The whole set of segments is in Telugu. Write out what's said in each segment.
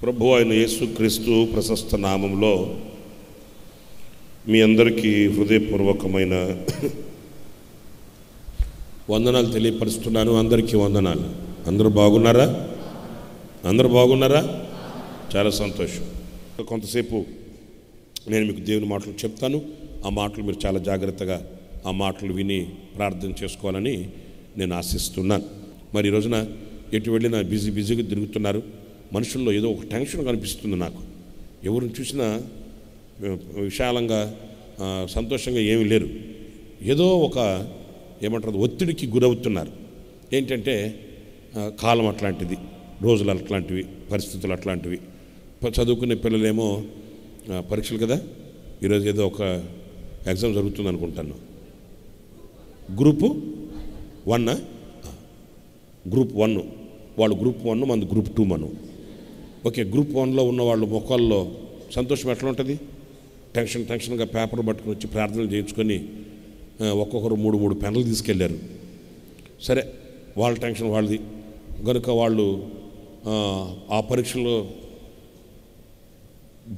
ప్రభు అయిన యేసుక్రీస్తు ప్రశస్త నామంలో మీ అందరికీ హృదయపూర్వకమైన వందనాలు తెలియపరుస్తున్నాను. అందరికీ వందనాలు. అందరూ బాగున్నారా? చాలా సంతోషం. కొంతసేపు నేను మీకు దేవుని మాటలు చెప్తాను. ఆ మాటలు మీరు చాలా జాగ్రత్తగా ఆ మాటలు విని ప్రార్థన చేసుకోవాలని నేను ఆశిస్తున్నాను. మరి ఈ రోజున ఎటు వెళ్ళినా బిజీగా తిరుగుతున్నారు. మనుషుల్లో ఏదో ఒక టెన్షన్ కనిపిస్తుంది నాకు. ఎవరిని చూసినా విశాలంగా సంతోషంగా ఏమీ లేరు. ఏదో ఒక ఏమంటారు ఒత్తిడికి గురవుతున్నారు. ఏంటంటే కాలం అట్లాంటిది, రోజులు అట్లాంటివి, పరిస్థితులు అట్లాంటివి. చదువుకునే పిల్లలేమో పరీక్షలు కదా, ఈరోజు ఏదో ఒక ఎగ్జామ్ జరుగుతుంది అనుకుంటాను. గ్రూప్ 1 వాళ్ళు గ్రూప్ 1 మనది గ్రూప్ 2 మనం. ఓకే, గ్రూప్ 1లో ఉన్న వాళ్ళు మొక్కల్లో సంతోషం ఎట్లా ఉంటుంది? టెన్షన్గా పేపర్ పట్టుకుని వచ్చి ప్రార్థనలు చేయించుకొని ఒక్కొక్కరు 3 పెన్నులు తీసుకెళ్ళారు. సరే, వాళ్ళ టెన్షన్ వాళ్ళది కనుక వాళ్ళు ఆ పరీక్షలో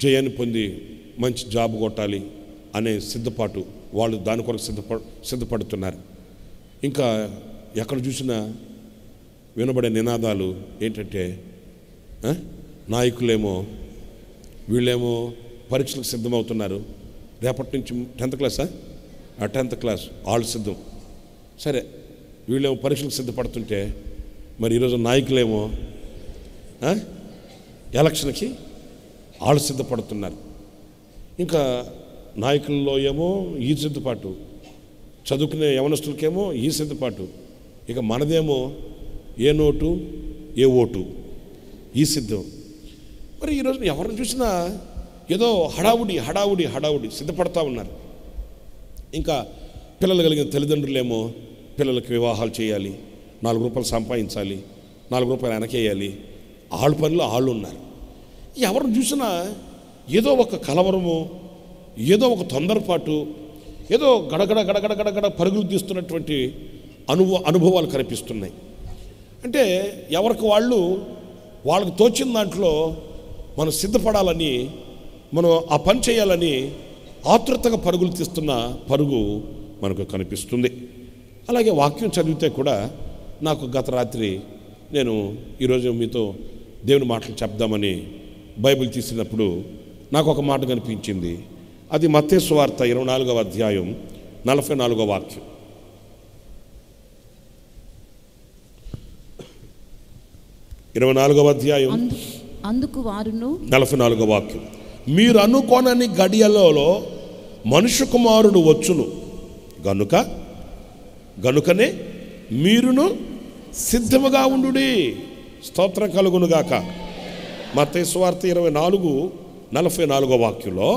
జయాన్ని పొంది మంచి జాబ్ కొట్టాలి అనే సిద్ధపాటు, వాళ్ళు దాని కొరకు సిద్ధపడుతున్నారు. ఇంకా ఎక్కడ చూసినా వినబడే నినాదాలు ఏంటంటే నాయకులేమో వీళ్ళేమో పరీక్షలకు సిద్ధమవుతున్నారు. రేపటి నుంచి 10th క్లాసా? 10th క్లాస్ వాళ్ళు సిద్ధం. సరే, వీళ్ళేమో పరీక్షలకు సిద్ధపడుతుంటే మరి ఈరోజు నాయకులేమో ఎలక్షన్కి వాళ్ళు సిద్ధపడుతున్నారు. ఇంకా నాయకుల్లో ఏమో ఈ సిద్ధపాటు, చదువుకునే యవనస్తులకేమో ఈ సిద్ధపాటు, ఇక మనదేమో ఏ నోటు ఏ ఓటు ఈ సిద్ధం. మరి ఈరోజు ఎవరిని చూసినా ఏదో హడావుడి సిద్ధపడతా ఉన్నారు. ఇంకా పిల్లలు కలిగిన తల్లిదండ్రులేమో పిల్లలకి వివాహాలు చేయాలి, 4 రూపాయలు సంపాదించాలి, 4 రూపాయలు వెనకేయాలి, ఆళ్ళ పనిలో ఆళ్ళు ఉన్నారు. ఎవరిని చూసినా ఏదో ఒక కలవరము, ఏదో ఒక తొందరపాటు, ఏదో గడగడ పరుగులు తీస్తున్నటువంటి అనుభవాలు కనిపిస్తున్నాయి. అంటే ఎవరికి వాళ్ళకి తోచిన దాంట్లో మనం సిద్ధపడాలని, మనం ఆ పని చేయాలని ఆతృతగా పరుగులు తీస్తున్న పరుగు మనకు కనిపిస్తుంది. అలాగే వాక్యం చదివితే కూడా నాకు గత రాత్రి నేను ఈరోజు మీతో దేవుని మాటలు చెప్దామని బైబిల్ తీసినప్పుడు నాకు ఒక మాట కనిపించింది. అది మత్తయి సువార్త 24వ అధ్యాయం 44వ వాక్యం. 24వ అధ్యాయం అందుకు వారును 44వ వాక్యం. మీరు అనుకోనని గడియలలో మనుష్య కుమారుడు వచ్చును గనుకనే మీరును సిద్ధముగా ఉండుడి. స్తోత్రం కలుగునుగాక. మత్తయి సువార్త 24:44వ వాక్యంలో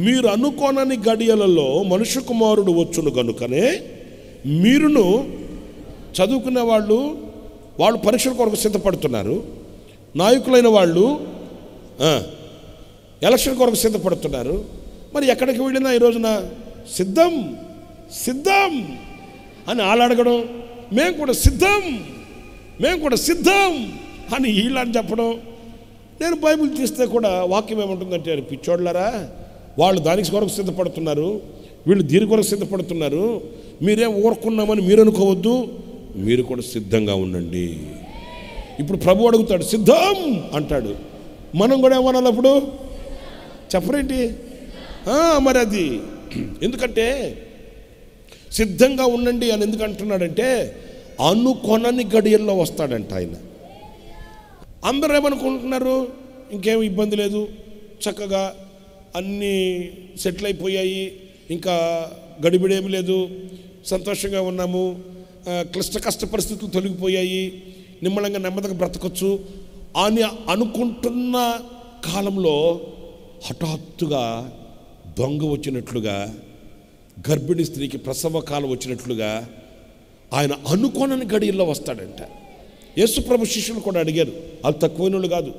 మీరు అనుకోనని గడియలలో మనుష్య కుమారుడు వచ్చును గనుకనే మీరును, చదువుకునే వాళ్ళు పరీక్షల కొరకు సిద్ధపడుతున్నారు, నాయకులైన వాళ్ళు ఎలక్షన్ కొరకు సిద్ధపడుతున్నారు. మరి ఎక్కడికి వెళ్ళినా ఈ రోజున సిద్ధం అని ఆలాడగడం, మేము కూడా సిద్ధం అని వీళ్ళని చెప్పడం. నేను బైబిల్ తీస్తే కూడా వాక్యం ఏమంటుందంటే, పిచ్చోడ్లారా, వాళ్ళు దానికి కొరకు సిద్ధపడుతున్నారు, వీళ్ళు దీని కొరకు సిద్ధపడుతున్నారు, మీరేం ఊరుకున్నామని మీరు అనుకోవద్దు, మీరు కూడా సిద్ధంగా ఉండండి. ఇప్పుడు ప్రభు అడుగుతాడు, సిద్ధం అంటాడు. మనం కూడా ఏమనాలి అప్పుడు? చెప్పరేంటి? మరి అది ఎందుకంటే సిద్ధంగా ఉండండి అని ఎందుకు అంటున్నాడంటే, అనుకొనని గడియల్లో వస్తాడంట ఆయన. అందరూ ఏమనుకుంటున్నారు, ఇంకేం ఇబ్బంది లేదు, చక్కగా అన్నీ సెటిల్ అయిపోయాయి, ఇంకా గడిబిడేమి లేదు, సంతోషంగా ఉన్నాము, కష్ట పరిస్థితులు తొలగిపోయాయి, నిమ్మలంగా నెమ్మదిగా బ్రతకొచ్చు అని అనుకుంటున్న కాలంలో హఠాత్తుగా దొంగ వచ్చినట్లుగా, గర్భిణీ స్త్రీకి ప్రసవ కాలం వచ్చినట్లుగా ఆయన అనుకోనని గడియల్లో వస్తాడంట. యేసుప్రభు శిష్యులు కూడా అడిగారు, వాళ్ళు తక్కువైనోళ్ళు కాదు,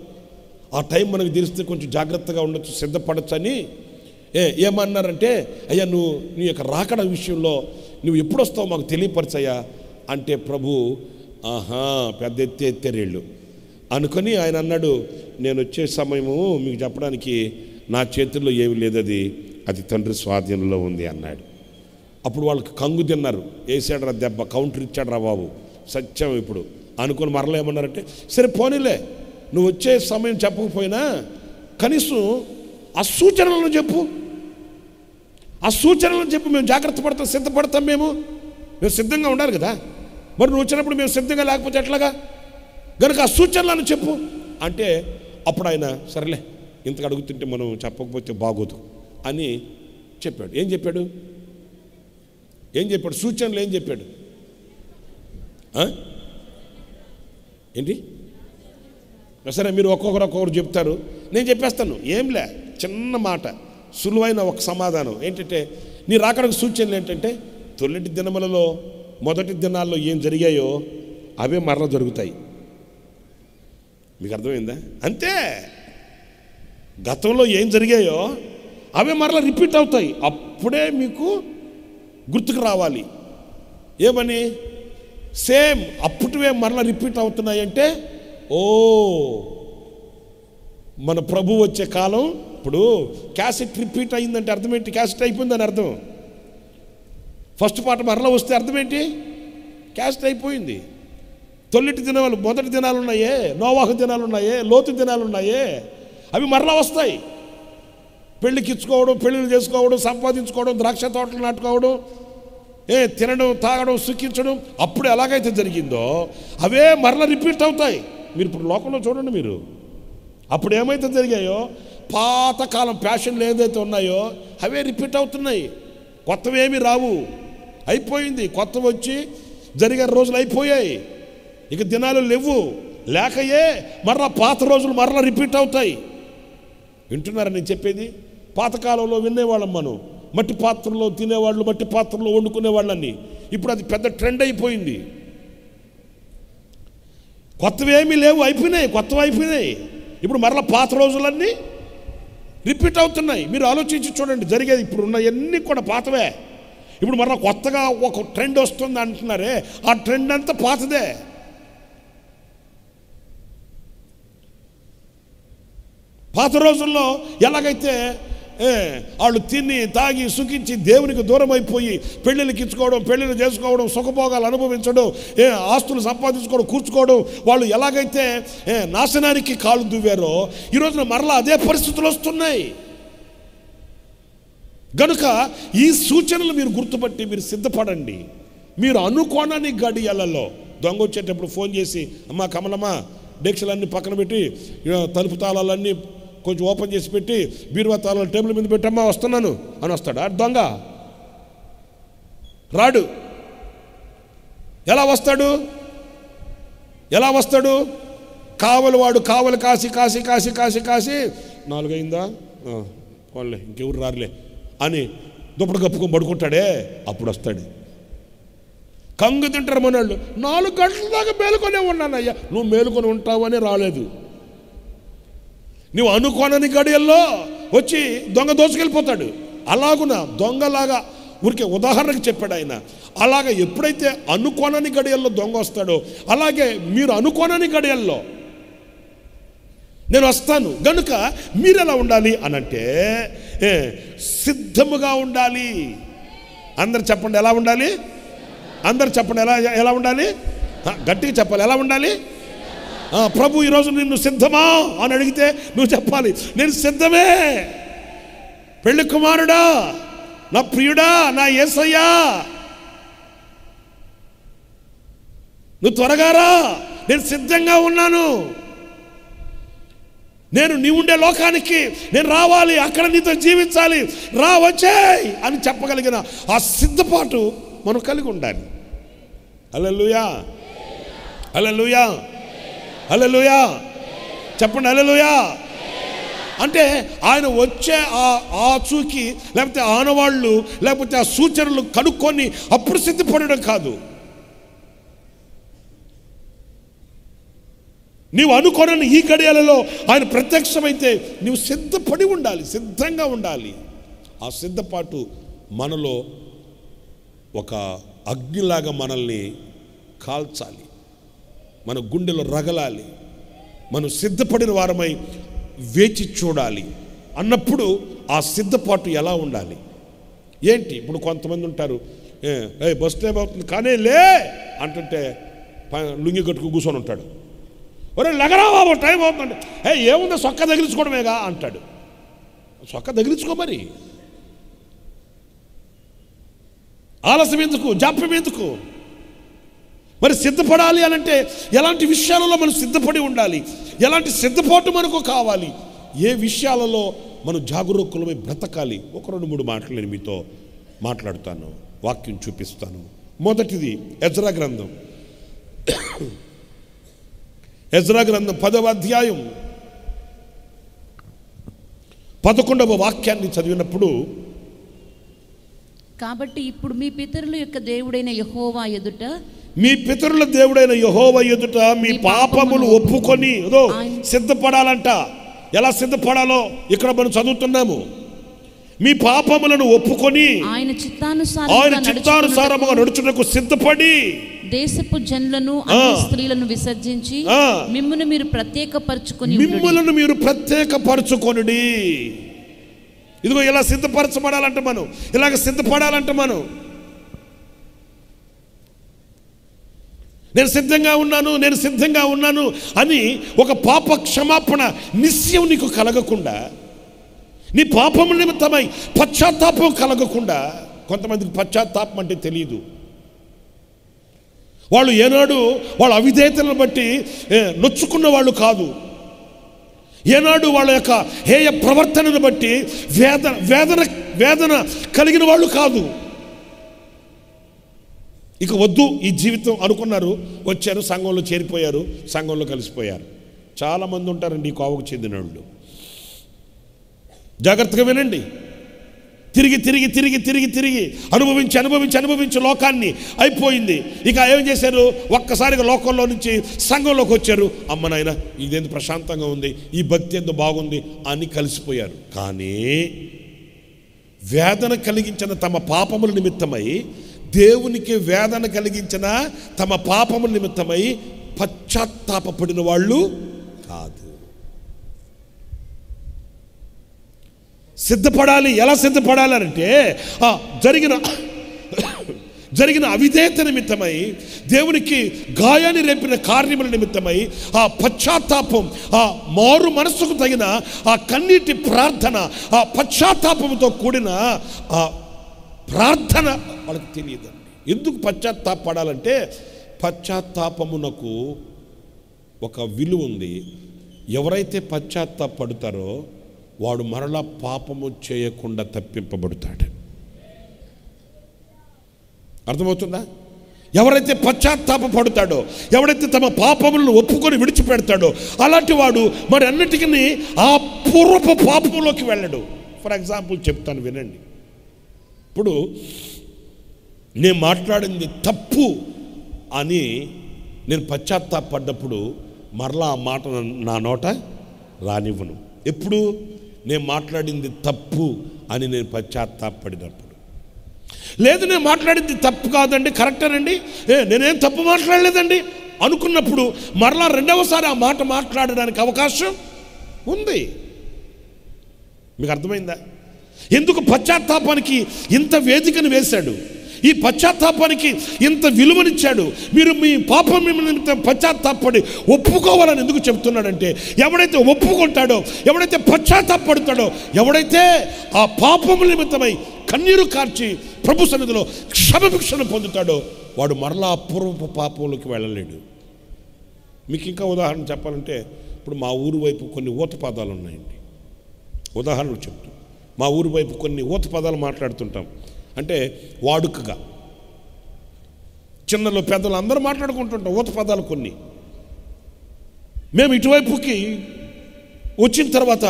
ఆ టైం మనకు తెలిస్తే కొంచెం జాగ్రత్తగా ఉండొచ్చు, సిద్ధపడచ్చు అని. ఏమన్నారంటే, అయ్యా నువ్వు నీ యొక్క రాకడ విషయంలో నువ్వు ఎప్పుడు వస్తావు మాకు తెలియపరచయ్యా అంటే ప్రభు పెద్ద ఎత్తేరేళ్ళు అనుకొని ఆయన అన్నాడు, నేను వచ్చే సమయము మీకు చెప్పడానికి నా చేతుల్లో ఏమి లేదు, అది తండ్రి స్వాధీనంలో ఉంది అన్నాడు. అప్పుడు వాళ్ళకి కంగు తిన్నారు. వేసాడు రా దెబ్బ, కౌంటర్ ఇచ్చాడు రా బాబు, సత్యం ఇప్పుడు అనుకుని మరలా ఏమన్నారంటే, సరే పోనీలే, నువ్వు వచ్చే సమయం చెప్పకపోయినా కనీసం ఆ సూచనలను చెప్పు, ఆ సూచనలను చెప్పు, మేము జాగ్రత్త పడతాం, సిద్ధపడతాం, మేము సిద్ధంగా ఉండాలి కదా. మరి నువ్వు వచ్చినప్పుడు మేము సిద్ధంగా లేకపోతే ఎట్లాగా, కనుక ఆ సూచనలను చెప్పు అంటే అప్పుడు ఆయన సరేలే, ఇంతకు అడుగుతుంటే మనం చెప్పకపోతే బాగోదు అని చెప్పాడు. ఏం చెప్పాడు? సూచనలు ఏం చెప్పాడు? ఏంటి? సరే, మీరు ఒక్కొక్కరు చెప్తారు, నేను చెప్పేస్తాను. ఏంలే, చిన్న మాట, సులువైన ఒక సమాధానం ఏంటంటే, నీ రాకడకు సూచనలు ఏంటంటే, తొలిటి దినములలో మొదటి దినాల్లో ఏం జరిగాయో అవే మరలా జరుగుతాయి. మీకు అర్థమైందా? అంతే, గతంలో ఏం జరిగాయో అవే మరలా రిపీట్ అవుతాయి. అప్పుడే మీకు గుర్తుకు రావాలి. ఏమని? సేమ్ అప్పుడువే మరలా రిపీట్ అవుతున్నాయి అంటే, ఓ మన ప్రభు వచ్చే కాలం. ఇప్పుడు క్యాసెట్ రిపీట్ అయిందంటే అర్థం ఏంటి? క్యాసెట్ అయిపోయిందని అర్థం. ఫస్ట్ పాట మరలా వస్తే అర్థం ఏంటి? క్యాసెట్ అయిపోయింది. తొలిటి దినాలు, మొదటి దినాలు ఉన్నాయే, నోవాహు దినాలు ఉన్నాయే, లోతు దినాలు ఉన్నాయే, అవి మరలా వస్తాయి. పెళ్ళికి ఇచ్చుకోవడం, పెళ్ళిళ్ళు చేసుకోవడం, సంపాదించుకోవడం, ద్రాక్ష తోటలు నాటుకోవడం, తినడం, తాగడం, సుఖించడం, అప్పుడు ఎలాగైతే జరిగిందో అవే మరలా రిపీట్ అవుతాయి. మీరు ఇప్పుడు లోకంలో చూడండి, మీరు అప్పుడు ఏమైతే జరిగాయో పాతకాలం ఫ్యాషన్లు ఏదైతే ఉన్నాయో అవే రిపీట్ అవుతున్నాయి. కొత్తవి ఏమీ రావు, అయిపోయింది. కొత్తవి వచ్చి జరిగే రోజులు అయిపోయాయి, ఇక దినాలు లేవు. లేకయే మరలా పాత రోజులు మరలా రిపీట్ అవుతాయి. వింటున్నారా నేను చెప్పేది? పాతకాలంలో వినేవాళ్ళం మనం, మట్టి పాత్రలో తినేవాళ్ళు, మట్టి పాత్రలో వండుకునేవాళ్ళని. ఇప్పుడు అది పెద్ద ట్రెండ్ అయిపోయింది. కొత్తవి ఏమీ లేవు, అయిపోయినాయి, కొత్తవి అయిపోయినాయి. ఇప్పుడు మరలా పాత రోజులన్నీ రిపీట్ అవుతున్నాయి. మీరు ఆలోచించి చూడండి, జరిగేది ఇప్పుడు ఉన్నవన్నీ కూడా పాతవే. ఇప్పుడు మరలా కొత్తగా ఒక ట్రెండ్ వస్తుంది అంటున్నారే, ఆ ట్రెండ్ అంతా పాతదే. పాత రోజుల్లో ఎలాగైతే వాళ్ళు తిని తాగి సుఖించి దేవునికి దూరం అయిపోయి పెళ్ళిళ్ళకి ఇచ్చుకోవడం, పెళ్ళిళ్ళు చేసుకోవడం, సుఖభోగాలు అనుభవించడం, ఆస్తులు సంపాదించుకోవడం, కూర్చుకోవడం, వాళ్ళు ఎలాగైతే నాశనానికి కాలు దువ్వారో ఈ రోజున మరలా అదే పరిస్థితులు వస్తున్నాయి. గనుక ఈ సూచనలు మీరు గుర్తుపట్టి మీరు సిద్ధపడండి. మీరు అనుకోనని గడియలలో దొంగ వచ్చేటప్పుడు ఫోన్ చేసి, అమ్మా కమలమ్మ, డెక్షలన్నీ పక్కన పెట్టి, తలుపు తాళాలన్నీ కొంచెం ఓపెన్ చేసి పెట్టి, బీరువా తాళాలు టేబుల్ మీద పెట్టమ్మా, వస్తున్నాను అని వస్తాడా దొంగ? రాడు. ఎలా వస్తాడు? కావలి వాడు కావలి కాసి కాసి కాసి కాసి కాసి 4 అయిందా, పోన్లే ఇంకెవరు రారులే అని దుప్పటి కప్పుకొని పడుకుంటాడే, అప్పుడు వస్తాడు. కంగు తింటారు మనోళ్ళు. 4 గంటల దాకా మేలుకొనే ఉన్నానయ్యా. నువ్వు మేలుకొని ఉంటావని రాలేదు. నువ్వు అనుకోనని గడియల్లో వచ్చి దొంగ దోచుకెళ్ళిపోతాడు. అలాగున దొంగలాగా ఊరికే ఉదాహరణకు చెప్పాడు ఆయన. అలాగే ఎప్పుడైతే అనుకోనని గడియల్లో దొంగ వస్తాడో, అలాగే మీరు అనుకోనని గడియల్లో నేను వస్తాను. గనుక మీరు ఎలా ఉండాలి అనంటే, సిద్ధముగా ఉండాలి. అందరు చెప్పండి, ఎలా ఉండాలి? అందరు చెప్పండి, ఎలా ఉండాలి? గట్టిగా చెప్పాలి, ఎలా ఉండాలి? ప్రభు ఈరోజు నిన్ను సిద్ధమా అని అడిగితే నువ్వు చెప్పాలి, నేను సిద్ధమే. పెళ్లి కుమారుడా, నా ప్రియుడా, నా యేసయ్యా, నువ్వు త్వరగా రా, నేను సిద్ధంగా ఉన్నాను. నేను నీ ఉండే లోకానికి నేను రావాలి, అక్కడ నీతో జీవించాలి, రా వచ్చేయ్ అని చెప్పగలిగిన ఆ సిద్ధపాటు మనం కలిగి ఉండాలి. హల్లెలూయా, హల్లెలూయా, హల్లెలూయా, చెప్పండి హల్లెలూయా. అంటే ఆయన వచ్చే ఆ చూకి, లేకపోతే ఆనవాళ్ళు, లేకపోతే ఆ సూచనలు కనుక్కొని అప్పుడు సిద్ధపడడం కాదు. నీవు అనుకోనని ఈ గడియలలో ఆయన ప్రత్యక్షమైతే నీవు సిద్ధపడి ఉండాలి, సిద్ధంగా ఉండాలి. ఆ సిద్ధపాటు మనలో ఒక అగ్నిలాగా మనల్ని కాల్చాలి, మన గుండెలో రగలాలి. మనం సిద్ధపడిన వారమై వేచి చూడాలి అన్నప్పుడు ఆ సిద్ధపాటు ఎలా ఉండాలి ఏంటి? ఇప్పుడు కొంతమంది ఉంటారు, బస్ టైం అవుతుంది కానీ లే అంటుంటే లుంగి కట్టుకు కూర్చొని ఉంటాడు. ఒరే లగరా బాబు టైం అవుతుందంటే ఏముందో సొక్క తగిలించుకోవడమేగా అంటాడు. సొక్క తగిలించుకో, మరి ఆలస్యం ఎందుకు, జాప్యం ఎందుకు? మరి సిద్ధపడాలి అనంటే ఎలాంటి విషయాలలో మనం సిద్ధపడి ఉండాలి, ఎలాంటి సిద్ధపాటు మనకు కావాలి, ఏ విషయాలలో మనం జాగరూకులమై బ్రతకాలి? ఒక 2-3 మాటలు నేను మీతో మాట్లాడుతాను, వాక్యం చూపిస్తాను. మొదటిది ఎజ్రా గ్రంథం. ఎజ్రా గ్రంథం 10వ అధ్యాయం 11వ వాక్యాన్ని చదివినప్పుడు, కాబట్టి ఇప్పుడు మీ పితరుల యొక్క దేవుడైన యెహోవా ఎదుట, మీ పితరుల దేవుడైన యెహోవా ఎదుట మీ పాపములు ఒప్పుకొని సిద్ధపడాలంట. ఎలా సిద్ధపడాలో ఇక్కడ మనం చదువుతున్నాము. మీ పాపములను ఒప్పుకొని ఆయన చిత్తానుసారముగా నడుచుటకు సిద్ధపడి దేశపు జనులను స్త్రీలను విసర్జించి మిమ్మును మీరు ప్రత్యేకపరచుకొనుడి. ఇదిగో ఇలా సిద్ధపరచబడాలంట మనం, ఇలాగ సిద్ధపడాలంట మనం. నేను సిద్ధంగా ఉన్నాను అని ఒక పాప క్షమాపణ నిశ్చయం నీకు కలగకుండా, నీ పాపము నిమిత్తమై పశ్చాత్తాపం కలగకుండా, కొంతమందికి పశ్చాత్తాపం అంటే తెలియదు. వాళ్ళు ఏనాడు వాళ్ళ అవిధేయతలను బట్టి నొచ్చుకున్న వాళ్ళు కాదు, ఏనాడు వాళ్ళ యొక్క హేయ ప్రవర్తనను బట్టి వేదన కలిగిన వాళ్ళు కాదు. ఇక వద్దు ఈ జీవితం అనుకున్నారు, వచ్చారు, సంఘంలో చేరిపోయారు, సంఘంలో కలిసిపోయారు. చాలామంది ఉంటారండి ఈ కోవకు చెందిన వాళ్ళు. జాగ్రత్తగా వినండి. తిరిగి అనుభవించి లోకాన్ని అయిపోయింది. ఇక ఏం చేశారు? ఒక్కసారిగా లోకంలో నుంచి సంఘంలోకి వచ్చారు. అమ్మ నాయన ఇదేందో ప్రశాంతంగా ఉంది, ఈ భక్తి ఎంతో బాగుంది అని కలిసిపోయారు. కానీ వేదన కలిగించిన తమ పాపముల నిమిత్తమై, దేవునికి వేదన కలిగించిన తమ పాపముల నిమిత్తమై పశ్చాత్తాపపడిన వాళ్ళు కాదు. సిద్ధపడాలి. ఎలా సిద్ధపడాలి అంటే జరిగిన అవిధేయత నిమిత్తమై, దేవునికి గాయాన్ని రేపిన కార్యముల నిమిత్తమై ఆ పశ్చాత్తాపం, ఆ మారు మనస్సుకు తగిన ఆ కన్నీటి ప్రార్థన, ఆ పశ్చాత్తాపంతో కూడిన ఆ ప్రార్థన వాళ్ళకి తెలియదండి. ఎందుకు పశ్చాత్తాపడాలంటే పశ్చాత్తాపమునకు ఒక విలువ ఉంది. ఎవరైతే పశ్చాత్తాపడతారో వాడు మరలా పాపము చేయకుండా తప్పింపబడతాడు. అర్థమవుతుందా? ఎవరైతే పశ్చాత్తాపడతాడో, ఎవరైతే తమ పాపములను ఒప్పుకొని విడిచిపెడతాడో అలాంటి వాడు మరి అన్నిటికీ ఆ పూర్వపు పాపంలోకి వెళ్ళడు. ఫర్ ఎగ్జాంపుల్ చెప్తాను వినండి. ఇప్పుడు నేను మాట్లాడింది తప్పు అని నేను పశ్చాత్తాపడ్డప్పుడు మరలా ఆ మాట నా నోట రానివ్వను. ఎప్పుడు? నేను మాట్లాడింది తప్పు అని నేను పశ్చాత్తాపడినప్పుడు. లేదు నేను మాట్లాడింది తప్పు కాదండి, కరెక్టేనండి, నేనేం తప్పు మాట్లాడలేదండి అనుకున్నప్పుడు మరలా రెండవసారి ఆ మాట మాట్లాడడానికి అవకాశం ఉంది. మీకు అర్థమైందా? ఎందుకు పశ్చాత్తాపానికి ఇంత వేదికను వేశాడు, ఈ పశ్చాత్తాపానికి ఇంత విలువనిచ్చాడు? మీరు మీ పాపం నిమిత్తం పశ్చాత్తాపడి ఒప్పుకోవాలని ఎందుకు చెప్తున్నాడంటే, ఎవడైతే ఒప్పుకుంటాడో, ఎవడైతే పశ్చాత్తాపడతాడో, ఎవడైతే ఆ పాపముల నిమిత్తమై కన్నీరు కార్చి ప్రభు సన్నిధిలో క్షమాభిక్షణ పొందుతాడో వాడు మరలా అపూర్వపు పాపంలోకి వెళ్ళలేడు. మీకు ఇంకా ఉదాహరణ చెప్పాలంటే, ఇప్పుడు మా ఊరు వైపు కొన్ని ఊత పదాలు ఉన్నాయండి. ఉదాహరణకు చెప్తాం. మా ఊరు వైపు కొన్ని ఊత పదాలు మాట్లాడుతుంటాం. అంటే వాడుకగా చిన్నలు పెద్దలు అందరూ మాట్లాడుకుంటుంటాం ఊత పదాలు కొన్ని. మేము ఇటువైపుకి వచ్చిన తర్వాత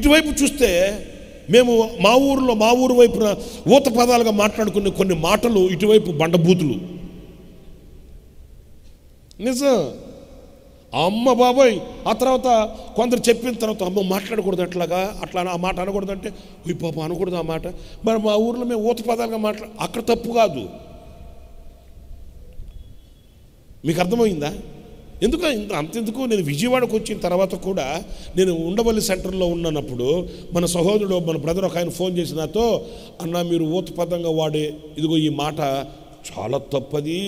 ఇటువైపు చూస్తే మేము మా ఊరు వైపున ఊత పదాలుగా మాట్లాడుకునే కొన్ని మాటలు ఇటువైపు బండబూతులు. నిజం. అమ్మ బాబోయ్. ఆ తర్వాత కొందరు చెప్పిన తర్వాత అమ్మ మాట్లాడకూడదు, అట్లా ఆ మాట అనకూడదు అంటే, ఈ పాప అనకూడదు ఆ మాట. మరి మా ఊర్లో మేము ఊత పదాలుగా అక్కడ తప్పు కాదు. మీకు అర్థమైందా? అంతెందుకు, నేను విజయవాడకు వచ్చిన తర్వాత కూడా నేను ఉండవల్లి సెంటర్లో ఉన్నప్పుడు మన సహోదరుడు, మన బ్రదర్ ఒక ఆయన ఫోన్ చేసి నాతో, అన్న మీరు ఊతపదంగా వాడే ఇదిగో ఈ మాట చాలా తప్పది,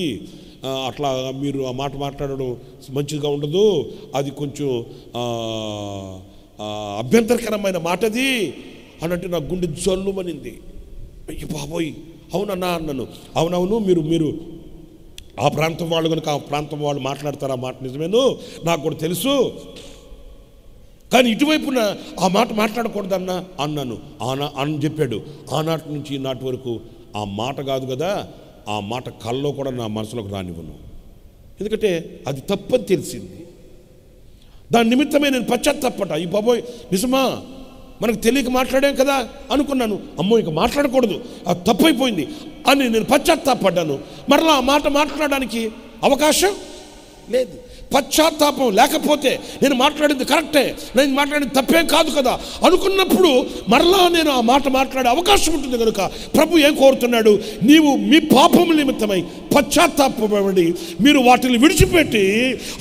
అట్లా మీరు ఆ మాట మాట్లాడడం మంచిగా ఉండదు, అది కొంచెం అభ్యంతరకరమైన మాటది అని అంటే నాకు గుండె జల్లుమనింది. అయ్యి బాబోయ్, అవునన్నా అన్నాను. అవునవును, మీరు ఆ ప్రాంతం వాళ్ళు కనుక ఆ ప్రాంతం వాళ్ళు మాట్లాడతారు, ఆ మాట నిజమేను, నాకు కూడా తెలుసు, కానీ ఇటువైపున ఆ మాట మాట్లాడకూడదన్నా అన్నాను. అని చెప్పాడు. ఆనాటి నుంచి ఈనాటి వరకు ఆ మాట కాదు కదా, ఆ మాట కల్లో కూడా నా మనసులోకి రానివ్వను, ఎందుకంటే అది తప్పని తెలిసింది. దాని నిమిత్తమే నేను పశ్చాత్తాపడ్డా. ఈ బాబోయ్ నిజమా, మనకు తెలియక మాట్లాడాం కదా అనుకున్నాను. అమ్మో ఇక మాట్లాడకూడదు, అది తప్పైపోయింది అని నేను పశ్చాత్తాపడ్డాను. మరలా ఆ మాట మాట్లాడడానికి అవకాశం లేదు. పశ్చాత్తాపం లేకపోతే నేను మాట్లాడింది కరెక్టే, నేను మాట్లాడింది తప్పేం కాదు కదా అనుకున్నప్పుడు మరలా నేను ఆ మాట మాట్లాడే అవకాశం ఉంటుంది. కనుక ప్రభు ఏం కోరుతున్నాడు, నీవు మీ పాపముల నిమిత్తమై పశ్చాత్తాపడి మీరు వాటిని విడిచిపెట్టి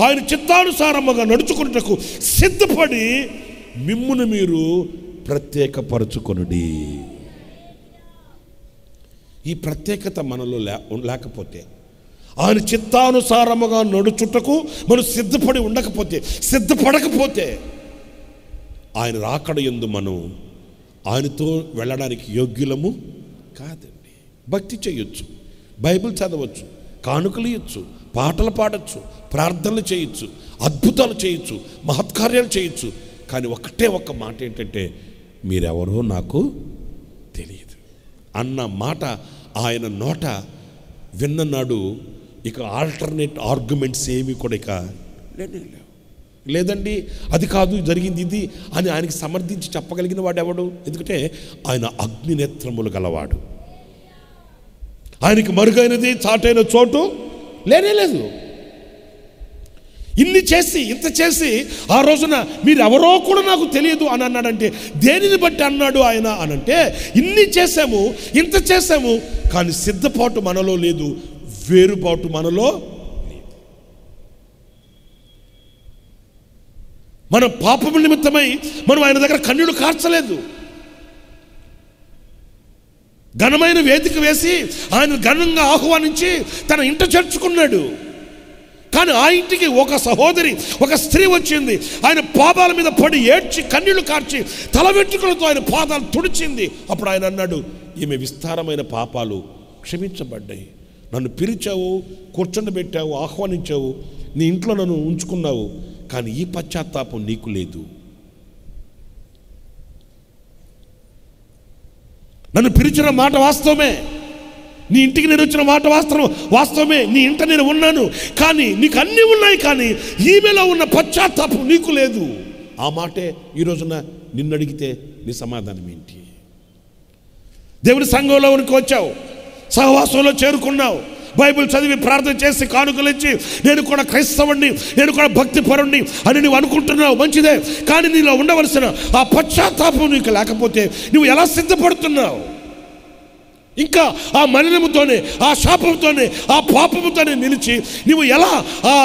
ఆయన చిత్తానుసారముగా నడుచుకున్నటకు సిద్ధపడి మిమ్మును మీరు ప్రత్యేకపరచుకొనుడి. ఈ ప్రత్యేకత మనలో లేకపోతే, ఆయన చిత్తానుసారముగా నడుచుటకు మనం సిద్ధపడకపోతే ఆయన రాకడ యందు మనం ఆయనతో వెళ్ళడానికి యోగ్యులము కాదండి. భక్తి చేయొచ్చు, బైబిల్ చదవచ్చు, కానుకలు ఇవ్వచ్చు, పాటలు పాడచ్చు, ప్రార్థనలు చేయొచ్చు, అద్భుతాలు చేయొచ్చు, మహత్కార్యాలు చేయొచ్చు, కానీ ఒక్క మాట ఏంటంటే మీరెవరో నాకు తెలియదు అన్న మాట ఆయన నోట విన్ననాడు ఇక ఆల్టర్నేట్ ఆర్గ్యుమెంట్స్ ఏమి కూడా ఇక లేదండి, అది కాదు జరిగింది ఇది అని ఆయనకి సమర్థించి చెప్పగలిగిన వాడు ఎవడు? ఎందుకంటే ఆయన అగ్నినేత్రములు గలవాడు, ఆయనకి మరుగైనది చాటైన చోటు లేదు. ఇంత చేసి ఆ రోజున మీరెవరో కూడా నాకు తెలియదు అని అన్నాడంటే దేనిని బట్టి అన్నాడు ఆయన అనంటే, ఇంత చేశాము కానీ సిద్ధపాటు మనలో లేదు, వేరుపాటు మనలో లేదు. మన పాపము నిమిత్తమై మనం ఆయన దగ్గర కన్నీళ్లు కార్చలేదు. ఘనమైన వేదిక వేసి ఆయన ఘనంగా ఆహ్వానించి తన ఇంట చేర్చుకున్నాడు. కానీ ఆ ఇంటికి ఒక సహోదరి, ఒక స్త్రీ వచ్చింది. ఆయన పాదాల మీద పడి ఏడ్చి కన్నీళ్లు కార్చి తల వెంట్రుకలతో ఆయన పాదాలు తుడిచింది. అప్పుడు ఆయన అన్నాడు, ఈమె విస్తారమైన పాపాలు క్షమించబడ్డాయి, నన్ను పిలిచావు, కూర్చుండబెట్టావు, ఆహ్వానించావు, నీ ఇంట్లో నన్ను ఉంచుకున్నావు, కానీ ఈ పశ్చాత్తాపం నీకు లేదు. నన్ను పిలిచిన మాట వాస్తవమే, నీ ఇంటికి నేను వచ్చిన మాట వాస్తవమే, నీ ఇంట నేను ఉన్నాను, కానీ నీకు అన్నీ ఉన్నాయి, కానీ ఈమెలో ఉన్న పశ్చాత్తాపం నీకు లేదు. ఆ మాటే ఈరోజున నిన్ను అడిగితే నీ సమాధానం ఏంటి? దేవుని సంఘంలోనికి వచ్చావు, సహవాసంలో చేరుకున్నావు, బైబిల్ చదివి ప్రార్థన చేసి కానుకలు ఇచ్చి నేను కూడా క్రైస్తవుణ్ణి, నేను కూడా భక్తి పరుణ్ణి అని నువ్వు అనుకుంటున్నావు, మంచిదే. కానీ నీలో ఉండవలసిన ఆ పశ్చాత్తాపం నీకు లేకపోతే నువ్వు ఎలా సిద్ధపడుతున్నావు? ఇంకా ఆ మలినముతోనే, ఆ శాపంతోనే, ఆ పాపముతోనే నిలిచి నువ్వు ఎలా ఆ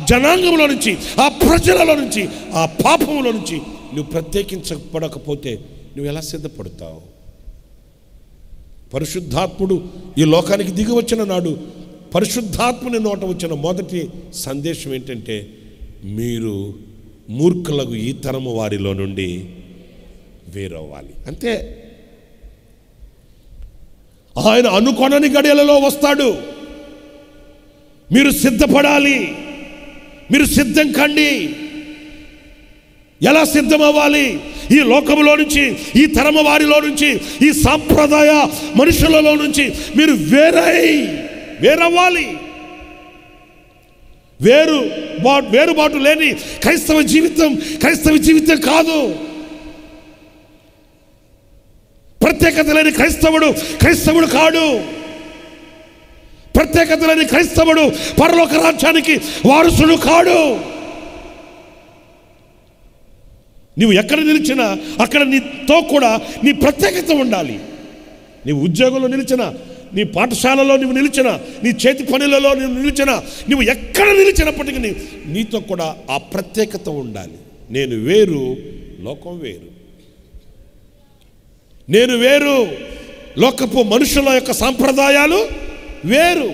జనాంగంలో నుంచి, ఆ ప్రజలలో నుంచి, ఆ పాపములో నుంచి నువ్వు ప్రత్యేకించబడకపోతే నువ్వు ఎలా సిద్ధపడతావు? పరిశుద్ధాత్ముడు ఈ లోకానికి దిగి వచ్చిన నాడు పరిశుద్ధాత్ముని నోట వచ్చిన మొదటి సందేశం ఏంటంటే, మీరు మూర్ఖులకు ఈ తరము వారిలో నుండి వేరవ్వాలి. అంతే. ఆయన అనుకొనని గడియలలో వస్తాడు. మీరు సిద్ధపడాలి, మీరు సిద్ధం కండి. ఎలా సిద్ధం అవ్వాలి? ఈ లోకంలో నుంచి, ఈ తరమ వారిలో నుంచి, ఈ సాంప్రదాయ మనుషులలో నుంచి మీరు వేరవ్వాలి. వేరుబాటు లేని క్రైస్తవ జీవితం కాదు. ప్రత్యేకత లేని క్రైస్తవుడు కాడు. ప్రత్యేకత లేని క్రైస్తవుడు పరలోక రాజ్యానికి వారసుడు కాడు. నీవు ఎక్కడ నిలిచినా అక్కడ నీతో కూడా నీ ప్రత్యేకత ఉండాలి. నీవు ఉద్యోగంలో నిలిచినా, నీ పాఠశాలలో నువ్వు నిలిచిన, నీ చేతి పనులలో నువ్వు నిలిచిన, నువ్వు ఎక్కడ నిలిచినప్పటికీ నీతో కూడా ఆ ప్రత్యేకత ఉండాలి. నేను వేరు, లోకం వేరు. నేను వేరు, లోకపు మనుషుల యొక్క సాంప్రదాయాలు వేరు.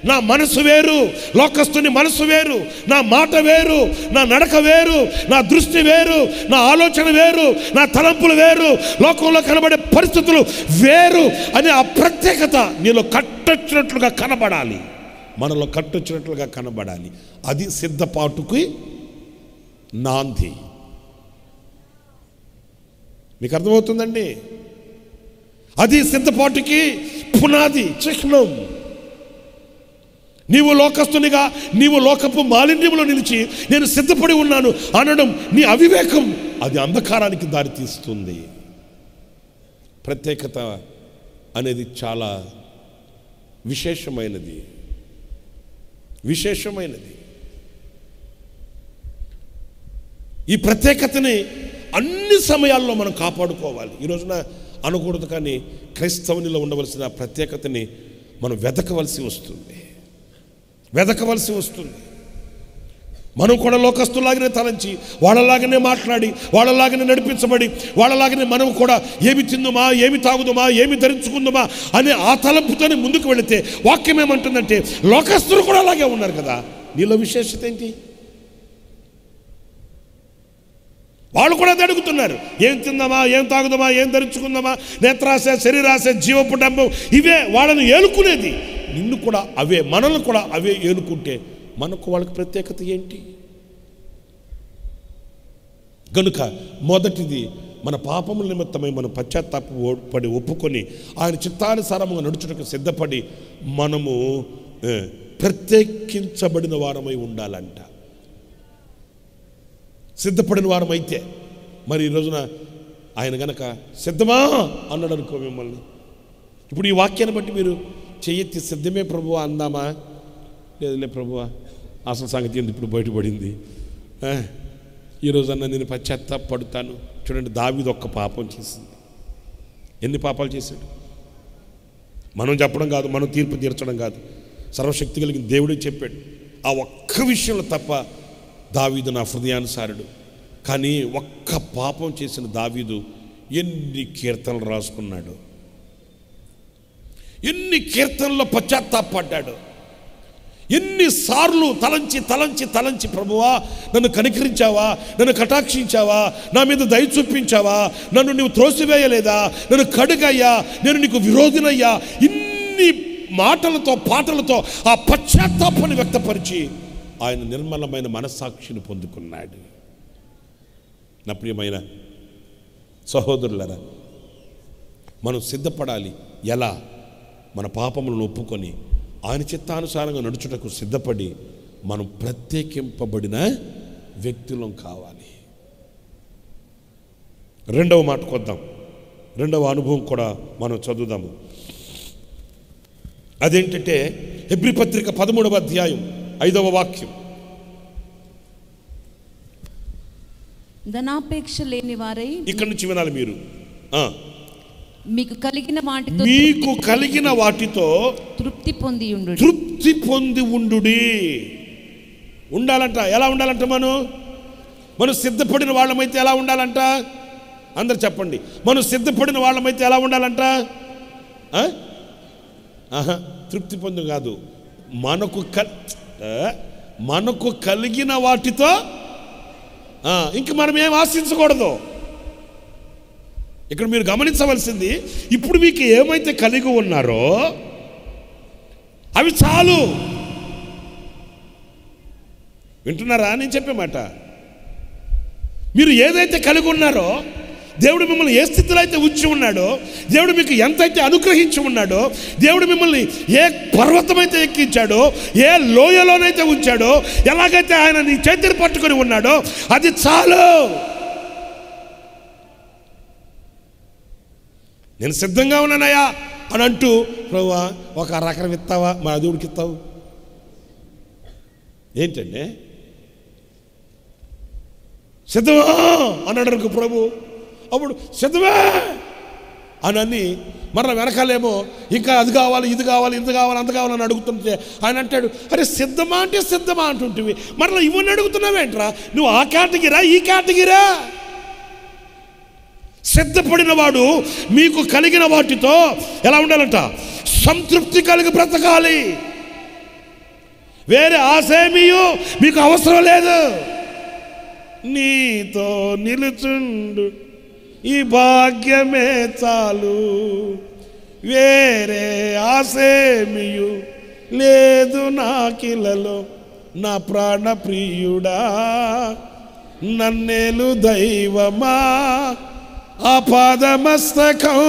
నా మనసు వేరు, లోకస్తుని మనసు వేరు. నా మాట వేరు, నా నడక వేరు, నా దృష్టి వేరు, నా ఆలోచన వేరు, నా తలంపులు వేరు, లోకంలో కనబడే పరిస్థితులు వేరు అని ఆ ప్రత్యేకత నీలో కట్టొచ్చినట్లుగా కనబడాలి, మనలో కట్టొచ్చినట్లుగా కనబడాలి. అది సిద్ధపాటుకి నాంది. మీకు అర్థమవుతుందండి? అది సిద్ధపాటుకి పునాది, చిహ్నం. నీవు లోకస్తునిగా, నీవు లోకపు మాలిన్యంలో నిలిచి నేను సిద్ధపడి ఉన్నాను అనడం నీ అవివేకం. అది అంధకారానికి దారితీస్తుంది. ప్రత్యేకత అనేది చాలా విశేషమైనది. ఈ ప్రత్యేకతని అన్ని సమయాల్లో మనం కాపాడుకోవాలి. ఈ రోజున అనకూడదు, కానీ క్రైస్తవునిలో ఉండవలసిన ప్రత్యేకతని మనం వెతకవలసి వస్తుంది. మనం కూడా లోకస్తులాగానే తలంచి, వాళ్ళలాగానే మాట్లాడి, వాళ్ళలాగానే నడిపించబడి, వాళ్ళలాగానే మనం కూడా ఏమి తిందుమా, ఏమి తాగుదుమా, ఏమి ధరించుకుందుమా అనే ఆ తలంపుతోనే ముందుకు వెళితే వాక్యం ఏమంటుందంటే లోకస్తులు కూడా అలాగే ఉన్నారు కదా. నీలో విశేషత ఏంటి? వాళ్ళు కూడా అడుగుతున్నారు, ఏం తిందామా, ఏం తాగుదామా, ఏం ధరించుకుందామా, నేత్రాశ, శరీరాశ, జీవపు డంబం, ఇవే వాళ్ళని ఏలుకునేది. నిన్ను కూడా అవే, మనల్ని కూడా అవే ఏలుకుంటే మనకు వాళ్ళకి ప్రత్యేకత ఏంటి? గనుక మొదటిది మన పాపముల నిమిత్తమై మనం పశ్చాత్తాపడి ఒప్పుకొని ఆయన చిత్తానుసారముగా నడుచుటకు సిద్ధపడి మనము ప్రత్యేకించబడిన వారమై ఉండాలంట. సిద్ధపడిన వారమైతే మరి ఈ రోజున ఆయన గనక సిద్ధమా అన్నాడు అనుకో మిమ్మల్ని, ఇప్పుడు ఈ వాక్యాన్ని బట్టి మీరు చెయ్యెత్తి సిద్ధమే ప్రభువా అందామా? లేదులే ప్రభువా, అసలు సంగతి ఎందుకు ఇప్పుడు బయటపడింది, ఈరోజన్నా నేను పశ్చాత్తాపడుతాను. చూడండి, దావీదు ఒక్క పాపం చేసింది. ఎన్ని పాపాలు చేశాడు? మనం చెప్పడం కాదు, మనం తీర్పు తీర్చడం కాదు, సర్వశక్తి కలిగిన దేవుడే చెప్పాడు. ఆ ఒక్క విషయంలో తప్ప దావీదు నా హృదయానుసారుడు. కానీ ఒక్క పాపం చేసిన దావీదు ఎన్ని కీర్తనలు రాసుకున్నాడు, ఎన్ని కీర్తనల్లో పశ్చాత్తాపడ్డాడు, ఎన్నిసార్లు తలంచి తలంచి తలంచి ప్రభువా నన్ను కనికరించావా, నన్ను కటాక్షించావా, నా మీద దయ చూపించావా, నన్ను నీవు త్రోసివేయలేదా, నన్ను కడుగయ్యా, నేను నీకు విరోధినయ్యా, ఇన్ని మాటలతో పాటలతో ఆ పశ్చాత్తాపాన్ని వ్యక్తపరిచి ఆయన నిర్మలమైన మనస్సాక్షిని పొందుకున్నాడు. నా ప్రియమైన సహోదరులరా, మనం సిద్ధపడాలి. ఎలా? మన పాపములను ఒప్పుకొని ఆయన చిత్తానుసారంగా నడుచుటకు సిద్ధపడి మనం ప్రత్యేకింపబడిన వ్యక్తులం కావాలి. రెండవ మాటకు వద్దాం. రెండవ అనుభవం కూడా మనం చదువుదాము. అదేంటంటే హెబ్రీ పత్రిక 13వ అధ్యాయం 5వ వాక్యం. ధనాపేక్ష లేని వారై, ఇక్కడి నుంచి వినాలి మీరు, మీకు కలిగిన వాటితో తృప్తి పొంది ఉండుడి. ఉండాలంట. ఎలా ఉండాలంట? మనం సిద్ధపడిన వాళ్ళమైతే ఎలా ఉండాలంట? అందరు చెప్పండి. మనం సిద్ధపడిన వాళ్ళమైతే ఎలా ఉండాలంట? తృప్తి పొందు కాదు, మనకు కలిగిన వాటితో ఇంక మనం ఏం ఆశించకూడదు. ఇక్కడ మీరు గమనించవలసింది, ఇప్పుడు మీకు ఏమైతే కలిగి ఉన్నారో అవి చాలు. వింటున్నారా నేను చెప్పే మాట? మీరు ఏదైతే కలిగి ఉన్నారో, దేవుడు మిమ్మల్ని ఏ స్థితిలో అయితే ఉంచి ఉన్నాడో, దేవుడు మీకు ఎంతైతే అనుగ్రహించి ఉన్నాడో, దేవుడు మిమ్మల్ని ఏ పర్వతమైతే ఎక్కించాడో, ఏ లోయలోనైతే ఉంచాడో, ఎలాగైతే ఆయన నీ చేతిని పట్టుకొని ఉన్నాడో అది చాలు. నేను సిద్ధంగా ఉన్నానయ్యా అని అంటూ, ప్రభువా ఒక అరకరం ఇస్తావా, మా దేవుడికి ఇస్తావు ఏంటండి? సిద్ధమా అన్నాడు ప్రభు. అప్పుడు సిద్ధమే అని మరలా వెనకాలేమో ఇంకా అది కావాలి ఇది కావాలి ఇంత కావాలి అంత కావాలని అడుగుతుంటే ఆయన అంటాడు, అరే సిద్ధమా అంటే సిద్ధమా అంటుంటివి, మరలా ఇవన్నీ అడుగుతున్నావేంట్రా, నువ్వు ఆ కేటగిరా ఈ కేటగిరా? సిద్ధపడిన వాడు మీకు కలిగిన వాటితో ఎలా ఉండాలంట, సంతృప్తి కలిగి బ్రతకాలి. వేరే ఆశేమీయు మీకు అవసరం లేదు. నీతో నిలుచుండు ఈ భాగ్యమే చాలు, వేరే ఆశేమీయు లేదు నాకిలలో, నా ప్రాణ ప్రియుడా నన్నేలు దైవమా, ఆపాదమస్తకం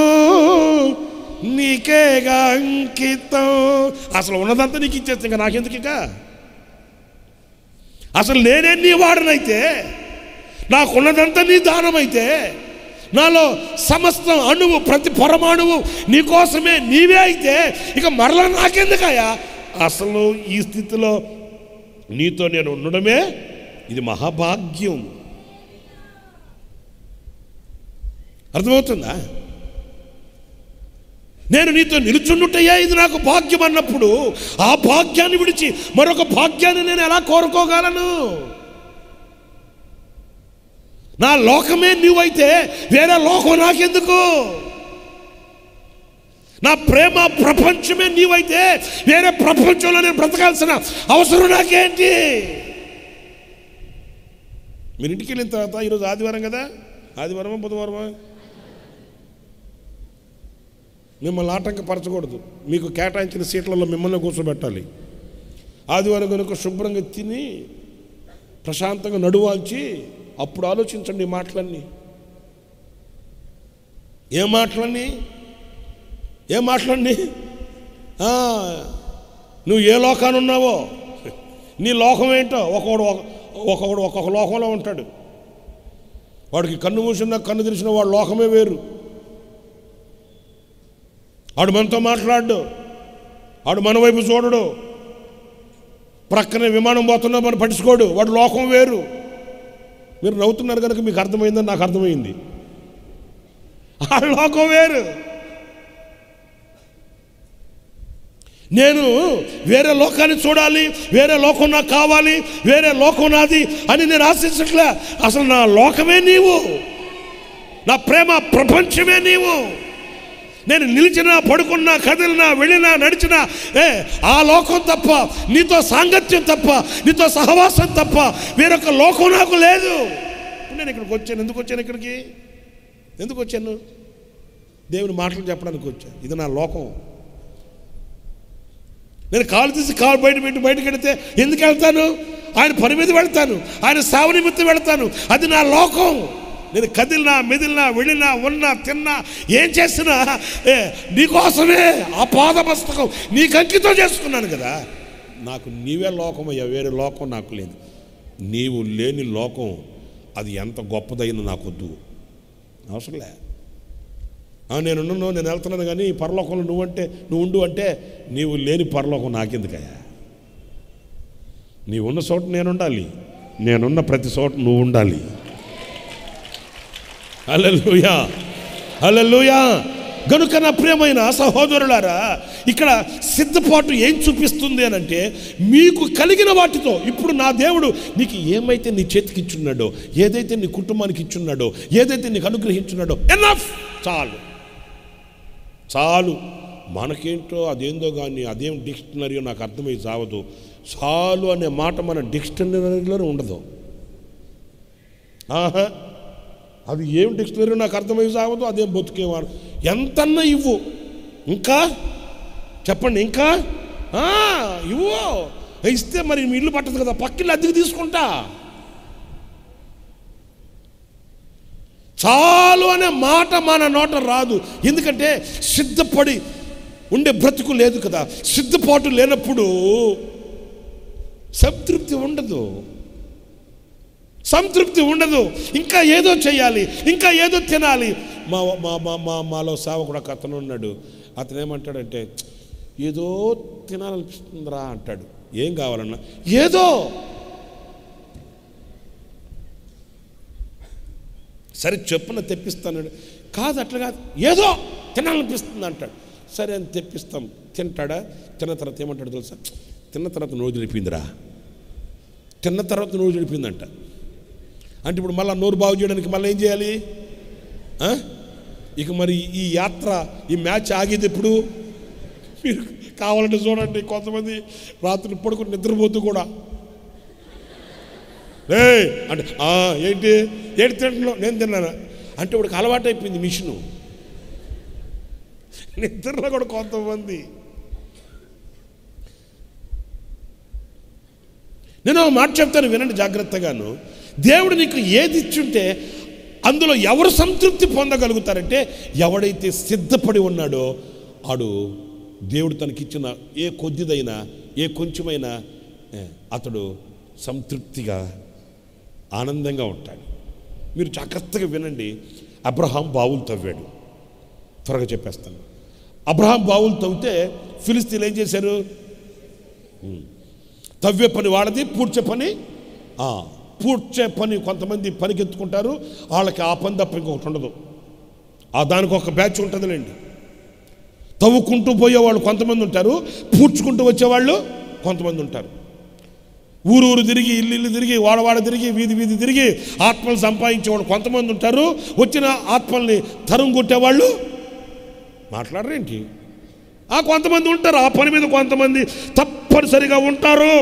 నీకేగా అంకితం. అసలు ఉన్నదంతా నీకు ఇచ్చేస్తా, ఇంకా నాకెందుకు? ఇక అసలు నేనే నీ వాడనైతే, నాకున్నదంతా నీ దానమైతే, నాలో సమస్త అణువు ప్రతి పరమాణువు నీకోసమే నీవే అయితే ఇక మరలా నాకెందుకయ్యా? అసలు ఈ స్థితిలో నీతో నేను ఉండడమే ఇది మహాభాగ్యం. అర్థమవుతుందా? నేను నీతో నిలుచుండుటయ్యా ఇది నాకు భాగ్యం అన్నప్పుడు ఆ భాగ్యాన్ని విడిచి మరొక భాగ్యాన్ని నేను ఎలా కోరుకోగలను? నా లోకమే నీవైతే వేరే లోకం నాకెందుకు? నా ప్రేమ ప్రపంచమే నీవైతే వేరే ప్రపంచంలో నేను బ్రతకాల్సిన అవసరం నాకేంటి? మీరు ఇంటికి వెళ్ళిన తర్వాత ఈరోజు ఆదివారం కదా, ఆదివారమా బుధవారమా, మిమ్మల్ని ఆటంకపరచకూడదు. మీకు కేటాయించిన సీట్లలో మిమ్మల్ని కూర్చోబెట్టాలి. ఆదివారం కనుక శుభ్రంగా తిని ప్రశాంతంగా నడువాల్చి అప్పుడు ఆలోచించండి ఈ మాటలన్నీ. ఏం మాటలన్నీ? నువ్వు ఏ లోకాన్ని ఉన్నావో, నీ లోకం ఏంటో ఒక్కొక్కడు ఒక్కొక్క లోకంలో ఉంటాడు. వాడికి కన్ను మూసినా కన్ను తెరిచిన వాడు లోకమే వేరు. ఆడు మనతో మాట్లాడు, ఆడు మన వైపు చూడడు, ప్రక్కనే విమానం పోతున్నా మనం పట్టించుకోడు, వాడు లోకం వేరు. మీరు నవ్వుతున్నారు కనుక మీకు అర్థమైందని నాకు అర్థమైంది. ఆ లోకం వేరు. నేను వేరే లోకాన్ని చూడాలి, వేరే లోకం నాకు కావాలి, వేరే లోకం నాది అని నేను ఆశించట్లే. అసలు నా లోకమే నీవు, నా ప్రేమ ప్రపంచమే నీవు. నేను నిలిచినా పడుకున్నా కదిలినా వెళ్ళినా నడిచినా ఆ లోకం తప్ప, నీతో సాంగత్యం తప్ప, నీతో సహవాసం తప్ప వేరొక లోకం నాకు లేదు. నేను ఇక్కడికి వచ్చాను. ఎందుకు వచ్చాను ఇక్కడికి? ఎందుకు వచ్చాను? దేవుని మాటలు చెప్పడానికి వచ్చాను. ఇది నా లోకం. నేను కాలు తీసి కాలు బయటకు వెళితే ఎందుకు వెళ్తాను? ఆయన పని మీద వెళ్తాను, ఆయన సేవ నిమిత్తం వెళ్తాను. అది నా లోకం. నేను కదిలినా మెదిలినా వెళ్ళినా ఉన్నా తిన్నా ఏం చేసినా నీకోసమే. ఆ పాదమస్తకం నీకు అంకితం చేసుకున్నాను కదా. నాకు నీవే లోకం అయ్యా, వేరే లోకం నాకు లేదు. నీవు లేని లోకం అది ఎంత గొప్పదైనా నాకొద్దు, అవసరంలే. నేను వెళ్తున్నాను కానీ ఈ పరలోకంలో నువ్వు ఉండు అంటే నీవు లేని పరలోకం నాకెందుకయ్యా? నీవు ఉన్న చోట నేను ఉండాలి, నేనున్న ప్రతి చోట నువ్వు ఉండాలి. హల్లెలూయా, హల్లెలూయా. గనుక నా ప్రియమైన సహోదరులారా, ఇక్కడ సిద్ధపాటు ఏం చూపిస్తుంది అని అంటే, మీకు కలిగిన వాటితో ఇప్పుడు నా దేవుడు నీకు ఏమైతే నీ చేతికి ఇచ్చున్నాడో, ఏదైతే నీ కుటుంబానికి ఇచ్చున్నాడో, ఏదైతే నీకు అనుగ్రహించున్నాడో, ఎనఫ్, చాలు చాలు. మనకేంటో అదేందో కానీ అదేం డిక్షనరీయో నాకు అర్థమై సావదు. చాలు అనే మాట మన డిక్షనరీలోనే ఉండదు. అది ఏం డిక్షనరీ నాకు అర్థమై సాగదు, అదేం బతుకేవాడు. ఎంతన్నా ఇవ్వు, ఇంకా చెప్పండి, ఇంకా ఇవ్వు. ఇస్తే మరి మీ ఇల్లు పట్టదు కదా, పక్కిల్లు అద్దెకు తీసుకుంటా. చాలు అనే మాట మన నోట రాదు. ఎందుకంటే సిద్ధపడి ఉండే బ్రతుకు లేదు కదా. సిద్ధపాటు లేనప్పుడు సంతృప్తి ఉండదు, సంతృప్తి ఉండదు. ఇంకా ఏదో చేయాలి, ఇంకా ఏదో తినాలి. మాలో సేవకుడు ఒక అతను ఉన్నాడు. అతను ఏమంటాడంటే, ఏదో తినాలనిపిస్తుందిరా అంటాడు. ఏం కావాలన్నా ఏదో. సరే చెప్పున తెప్పిస్తాడు. కాదు, అట్లా కాదు, ఏదో తినాలనిపిస్తుంది అంటాడు. సరే అని తెప్పిస్తాం, తింటాడా? తిన్న తర్వాత ఏమంటాడు తెలుసా? తిన్న తర్వాత నోరు చెడిపోయిందిరా, తిన్న తర్వాత నోరు చెడిపోయిందంట. అంటే ఇప్పుడు మళ్ళీ నోరు బాగు చేయడానికి మళ్ళీ ఏం చేయాలి? ఇక మరి ఈ యాత్ర, ఈ మ్యాచ్ ఆగేది ఎప్పుడు? మీరు కావాలంటే చూడండి, కొంతమంది రాత్రి పడుకుని నిద్రపోతూ కూడా అంటే ఏంటి తింటున్నావు? నేను తిన్నాను అంటే ఇప్పటికి అలవాటు అయిపోయింది మిషను. నిద్రలో కూడా కొంతమంది. నేను ఒక మాట చెప్తాను, వినండి జాగ్రత్తగాను. దేవుడు నీకు ఏది ఇచ్చుంటే అందులో ఎవరు సంతృప్తి పొందగలుగుతారంటే, ఎవడైతే సిద్ధపడి ఉన్నాడో ఆడు దేవుడు తనకిచ్చిన ఏ కొద్దిదైనా ఏ కొంచెమైనా అతడు సంతృప్తిగా ఆనందంగా ఉంటాడు. మీరు జాగ్రత్తగా వినండి. అబ్రహాం బావులు తవ్వాడు. త్వరగా చెప్పేస్తాను. అబ్రహాం బావులు తవ్వితే ఫిలిస్తీన్లు ఏం చేశారు? తవ్వే పని వాళ్ళది, పూడ్చే పని కొంతమంది పనికెత్తుకుంటారు. వాళ్ళకి ఆ పని తప్ప ఇంకొకటి ఉండదు. దానికి ఒక బ్యాచ్ ఉంటుందిలేండి. తవ్వుకుంటూ పోయేవాళ్ళు కొంతమంది ఉంటారు, పూడ్చుకుంటూ వచ్చేవాళ్ళు కొంతమంది ఉంటారు. ఊరు తిరిగి, ఇల్లు తిరిగి, వాడవాడ తిరిగి, వీధి తిరిగి ఆత్మలు సంపాదించేవాళ్ళు కొంతమంది ఉంటారు. వచ్చిన ఆత్మల్ని తరం కొట్టేవాళ్ళు మాట్లాడరేంటి? కొంతమంది ఉంటారు. ఆ పని మీద కొంతమంది తప్పనిసరిగా ఉంటారు.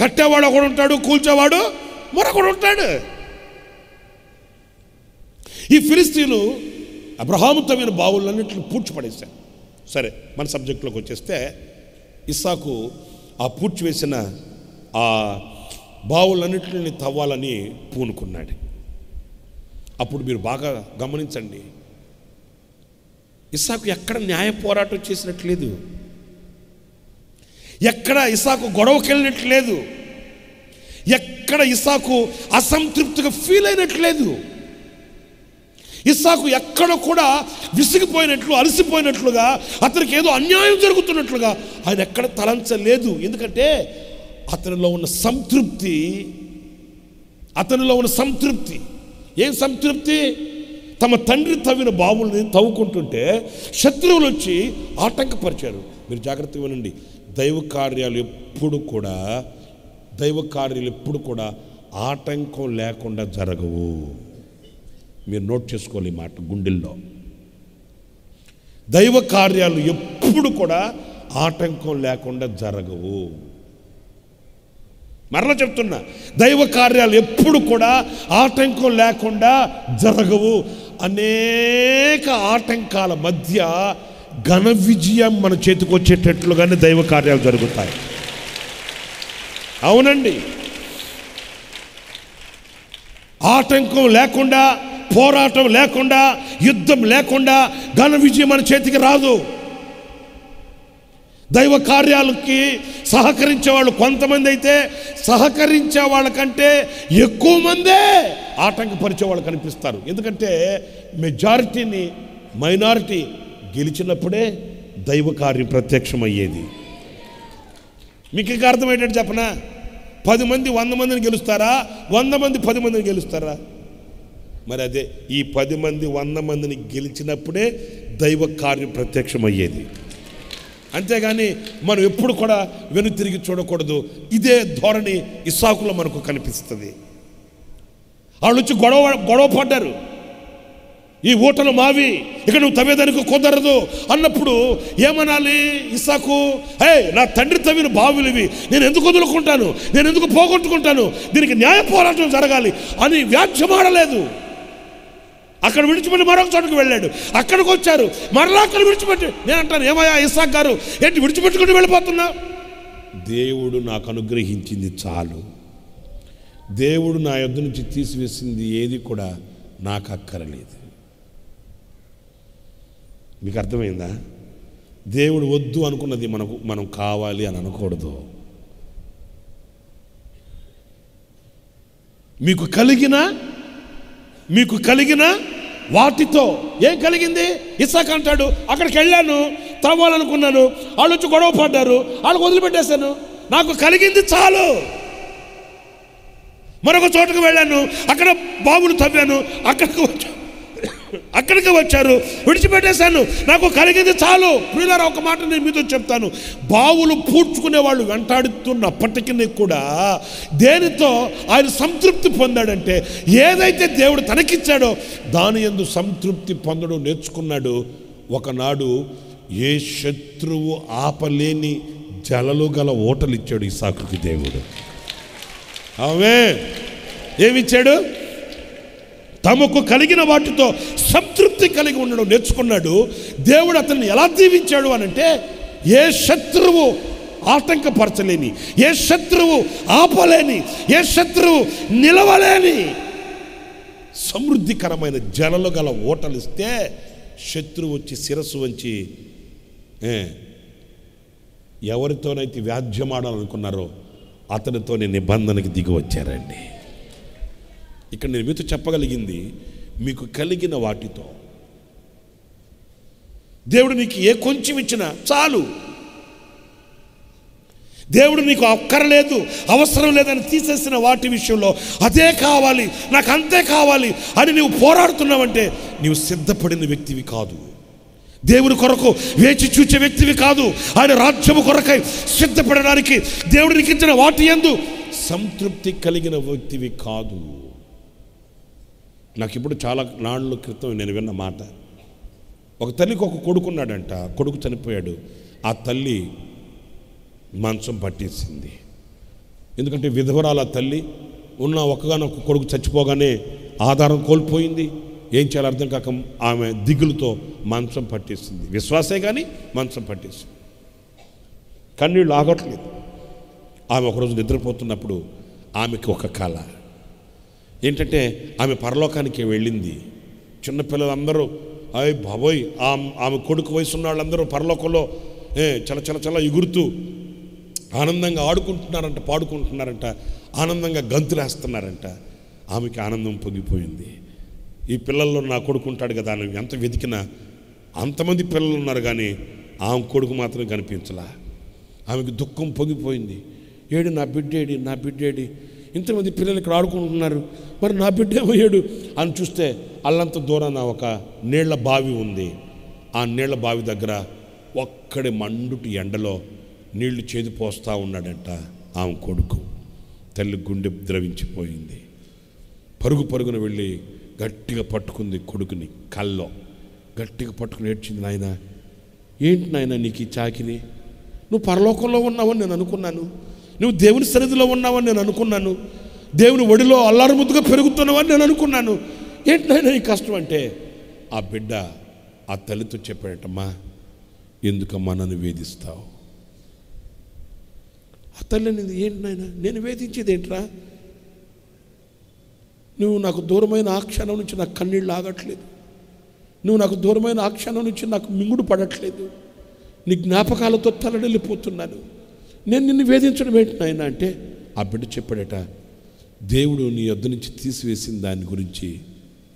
కట్టేవాడు ఒకడు ఉంటాడు, కూల్చేవాడు మరొకడు ఉంటాడు. ఈ ఫిలిస్తీన్లు అబ్రహాము తవ్విన బావులన్నింటిని పూడ్చిపడేశారు. సరే, మన సబ్జెక్టులోకి వచ్చేస్తే, ఇస్సాకు ఆ పూడ్చివేసిన ఆ బావులన్నింటిని తవ్వాలని పూనుకున్నాడు. అప్పుడు మీరు బాగా గమనించండి, ఇస్సాకు ఎక్కడ న్యాయ పోరాటం చేసినట్లేదు, ఎక్కడ ఇస్సాకు గొడవకి వెళ్ళినట్లేదు, ఎక్కడ ఇస్సాకు అసంతృప్తిగా ఫీల్ అయినట్లేదు. ఇస్సాకు ఎక్కడ కూడా విసిగిపోయినట్లు, అలసిపోయినట్లుగా, అతనికి ఏదో అన్యాయం జరుగుతున్నట్లుగా ఆయన ఎక్కడ తలంచలేదు. ఎందుకంటే అతనిలో ఉన్న సంతృప్తి ఏం సంతృప్తి? తమ తండ్రి తవ్విన బావుల్ని తవ్వుకుంటుంటే శత్రువులు వచ్చి ఆటంకపరిచారు. మీరు జాగ్రత్తగా వినండి. దైవ కార్యాలు ఎప్పుడు కూడా ఆటంకం లేకుండా జరగవు. మీరు నోట్ చేసుకోవాలి ఈ మాట గుండెల్లో. దైవ కార్యాలు ఎప్పుడు కూడా ఆటంకం లేకుండా జరగవు. మరలా చెప్తున్నా, దైవ కార్యాలు ఎప్పుడు కూడా ఆటంకం లేకుండా జరగవు. అనేక ఆటంకాల మధ్య ఘన విజయం మన చేతికి వచ్చేటట్లుగానే దైవ కార్యాలు జరుగుతాయి. అవునండి, ఆటంకం లేకుండా, పోరాటం లేకుండా, యుద్ధం లేకుండా ఘన విజయం మన చేతికి రాదు. దైవ కార్యాలకి సహకరించే వాళ్ళు కొంతమంది అయితే, సహకరించే వాళ్ళకంటే ఎక్కువ మందే ఆటంకపరిచే వాళ్ళు కనిపిస్తారు. ఎందుకంటే మెజారిటీని మైనారిటీ గెలిచినప్పుడే దైవ కార్యం ప్రత్యక్షమయ్యేది. మీకు ఇంకా అర్థమయ్యేటట్టు చెప్పనా? 10 మంది 100 మందిని గెలుస్తారా? 100 మంది 10 మందిని గెలుస్తారా? మరి అదే, ఈ 10 మంది 100 మందిని గెలిచినప్పుడే దైవ కార్యం ప్రత్యక్షమయ్యేది. అంతేగాని మనం ఎప్పుడు కూడా వెనుతిరిగి చూడకూడదు. ఇదే ధోరణి ఇస్సాకులో మనకు కనిపిస్తుంది. వాళ్ళు వచ్చి గొడవ పడ్డారు. ఈ ఊటలు మావి, ఇక నువ్వు తవ్వేదానికి కుదరదు అన్నప్పుడు ఏమనాలి ఇస్సాకు? నా తండ్రి తవ్విన బావులు ఇవి, నేను ఎందుకు వదులుకుంటాను, నేను ఎందుకు పోగొట్టుకుంటాను, దీనికి న్యాయ పోరాటం జరగాలి అని వ్యాఖ్యమాడలేదు. అక్కడ విడిచిపెట్టి మరొక చోటుకు వెళ్ళాడు. అక్కడికి వచ్చారు, మరలా అక్కడ విడిచిపెట్టి. నేను అంటాను, ఏమయ్యా ఇస్సాకు గారు, ఏంటి విడిచిపెట్టుకుంటూ వెళ్ళిపోతున్నా? దేవుడు నాకు అనుగ్రహించింది చాలు. దేవుడు నా యొద్ద నుంచి తీసివేసింది ఏది కూడా నాకు అక్కరలేదు. మీకు అర్థమైందా? దేవుడు వద్దు అనుకున్నది మనం కావాలి అని అనకూడదు. మీకు కలిగిన వాటితో ఏం కలిగింది? ఇస్సాకు అంటాడు, అక్కడికి వెళ్ళాను, తవ్వాలనుకున్నాను, వాళ్ళు వచ్చి గొడవ పడ్డారు, వాళ్ళకి వదిలిపెట్టేశాను, నాకు కలిగింది చాలు. మరొక చోటుకు వెళ్ళాను, అక్కడ బావులు తవ్వాను, అక్కడికి వచ్చి అక్కడికి వచ్చారు, విడిచిపెట్టేశాను, నాకు కలిగింది చాలు. ప్రియులారా, ఒక మాట నేను మీతో చెప్తాను. బావులు పూడ్చుకునే వాళ్ళు వెంటాడుతున్నప్పటికీ కూడా దేనితో ఆయన సంతృప్తి పొందాడంటే, ఏదైతే దేవుడు తనకిచ్చాడో దాని యందు సంతృప్తి పొందడం నేర్చుకున్నాడు. ఒకనాడు ఏ శత్రువు ఆపలేని జలలు గల ఓటలు ఇచ్చాడు ఇస్సాకుకి దేవుడు. ఆమేన్. ఏమిచ్చాడు? తమకు కలిగిన వాటితో సంతృప్తి కలిగి ఉండడం నేర్చుకున్నాడు. దేవుడు అతన్ని ఎలా దీవించాడు అనంటే, ఏ శత్రువు ఆటంకపరచలేని, ఏ శత్రువు ఆపలేని, ఏ శత్రువు నిలవలేని సమృద్ధికరమైన జలలు గల ఓటలు ఇస్తే శత్రువు వచ్చి శిరస్సు వంచి ఎవరితోనైతే వ్యాధ్యమాడాలనుకున్నారో అతనితోనే నిబంధనకి దిగి వచ్చారండి. ఇక్కడ నేను మీతో చెప్పగలిగింది, మీకు కలిగిన వాటితో దేవుడు నీకు ఏ కొంచెం ఇచ్చినా చాలు. దేవుడు నీకు అక్కర్లేదు, అవసరం లేదని తీసేసిన వాటి విషయంలో అదే కావాలి, నాకు అంతే కావాలి అని నువ్వు పోరాడుతున్నావంటే నీవు సిద్ధపడిన వ్యక్తివి కాదు. దేవుని కొరకు వేచి చూచే వ్యక్తివి కాదు. ఆయన రాజ్యము కొరకై సిద్ధపడడానికి దేవుడికి ఇచ్చిన వాటి యందు సంతృప్తి కలిగిన వ్యక్తివి కాదు. నాకు ఇప్పుడు చాలా నాళ్ళ క్రితం నేను విన్న మాట, ఒక తల్లికి ఒక కొడుకున్నాడంట. కొడుకు చనిపోయాడు. ఆ తల్లి మంచం పట్టేసింది. ఎందుకంటే విధవరాల తల్లి ఉన్న ఒక్కగానొక్క కొడుకు చచ్చిపోగానే ఆధారం కోల్పోయింది. ఏం చేయాలో అర్థం కాక ఆమె దిగులుతో మంచం పట్టేసింది. విశ్వాసే కానీ మంచం పట్టేసింది. కన్నీళ్ళు ఆగట్లేదు. ఆమె ఒకరోజు నిద్రపోతున్నప్పుడు ఆమెకి ఒక కళ ఏంటంటే, ఆమె పరలోకానికి వెళ్ళింది. చిన్నపిల్లలందరూ అయ్యి బాబోయ్, ఆమె కొడుకు వయసు ఉన్న వాళ్ళందరూ పరలోకంలో చల చల చల ఎగురుతూ ఆనందంగా ఆడుకుంటున్నారంట, పాడుకుంటున్నారంట, ఆనందంగా గంతులేస్తున్నారంట. ఆమెకి ఆనందం పొంగిపోయింది. ఈ పిల్లల్లో నా కొడుకు ఉంటాడు కదా అని ఎంత వెతికినా అంతమంది పిల్లలు ఉన్నారు కానీ ఆమె కొడుకు మాత్రం కనిపించలా. ఆమెకి దుఃఖం పొంగిపోయింది. ఏడు నా బిడ్డేడి, నా బిడ్డేడి, ఇంతమంది పిల్లలు ఇక్కడ ఆడుకుంటున్నారు, మరి నా బిడ్డ ఏమయ్యాడు అని చూస్తే అల్లంత దూరాన ఒక నీళ్ల బావి ఉంది. ఆ నీళ్ల బావి దగ్గర ఒక్కడి మండుటి ఎండలో నీళ్లు చేదిపోస్తూ ఉన్నాడంట ఆమె కొడుకు. తల్లి గుండె ద్రవించిపోయింది. పరుగు పరుగున వెళ్ళి గట్టిగా పట్టుకుంది కొడుకుని, కల్లో గట్టిగా పట్టుకుని ఏడ్చింది. నాయన, ఏంటి నాయన నీకు ఈ చాకిని? నువ్వు పరలోకంలో ఉన్నావని నేను అనుకున్నాను, నువ్వు దేవుని సన్నిధిలో ఉన్నావని నేను అనుకున్నాను, దేవుని ఒడిలో అల్లారు ముద్దుగా పెరుగుతున్నావని నేను అనుకున్నాను, ఏంటి నాయన ఈ కష్టం అంటే ఆ బిడ్డ ఆ తల్లితో చెప్పాడటమ్మా, ఎందుకమ్మా నన్ను వేధిస్తావు? ఆ తల్లి అనేది, ఏంటి నాయన నేను వేధించేది ఏంట్రా? నువ్వు నాకు దూరమైన ఆ క్షణం నుంచి నాకు కన్నీళ్ళు ఆగట్లేదు, నువ్వు నాకు దూరమైన ఆ క్షణం నుంచి నాకు మింగుడు పడట్లేదు, నీ జ్ఞాపకాలతో తలడెళ్ళిపోతున్నాను, నేను నిన్ను వేధించడం ఏంటి నాయన అంటే ఆ బిడ్డ చెప్పాడట, దేవుడు నీ యొద్ద నుంచి తీసివేసిన దాని గురించి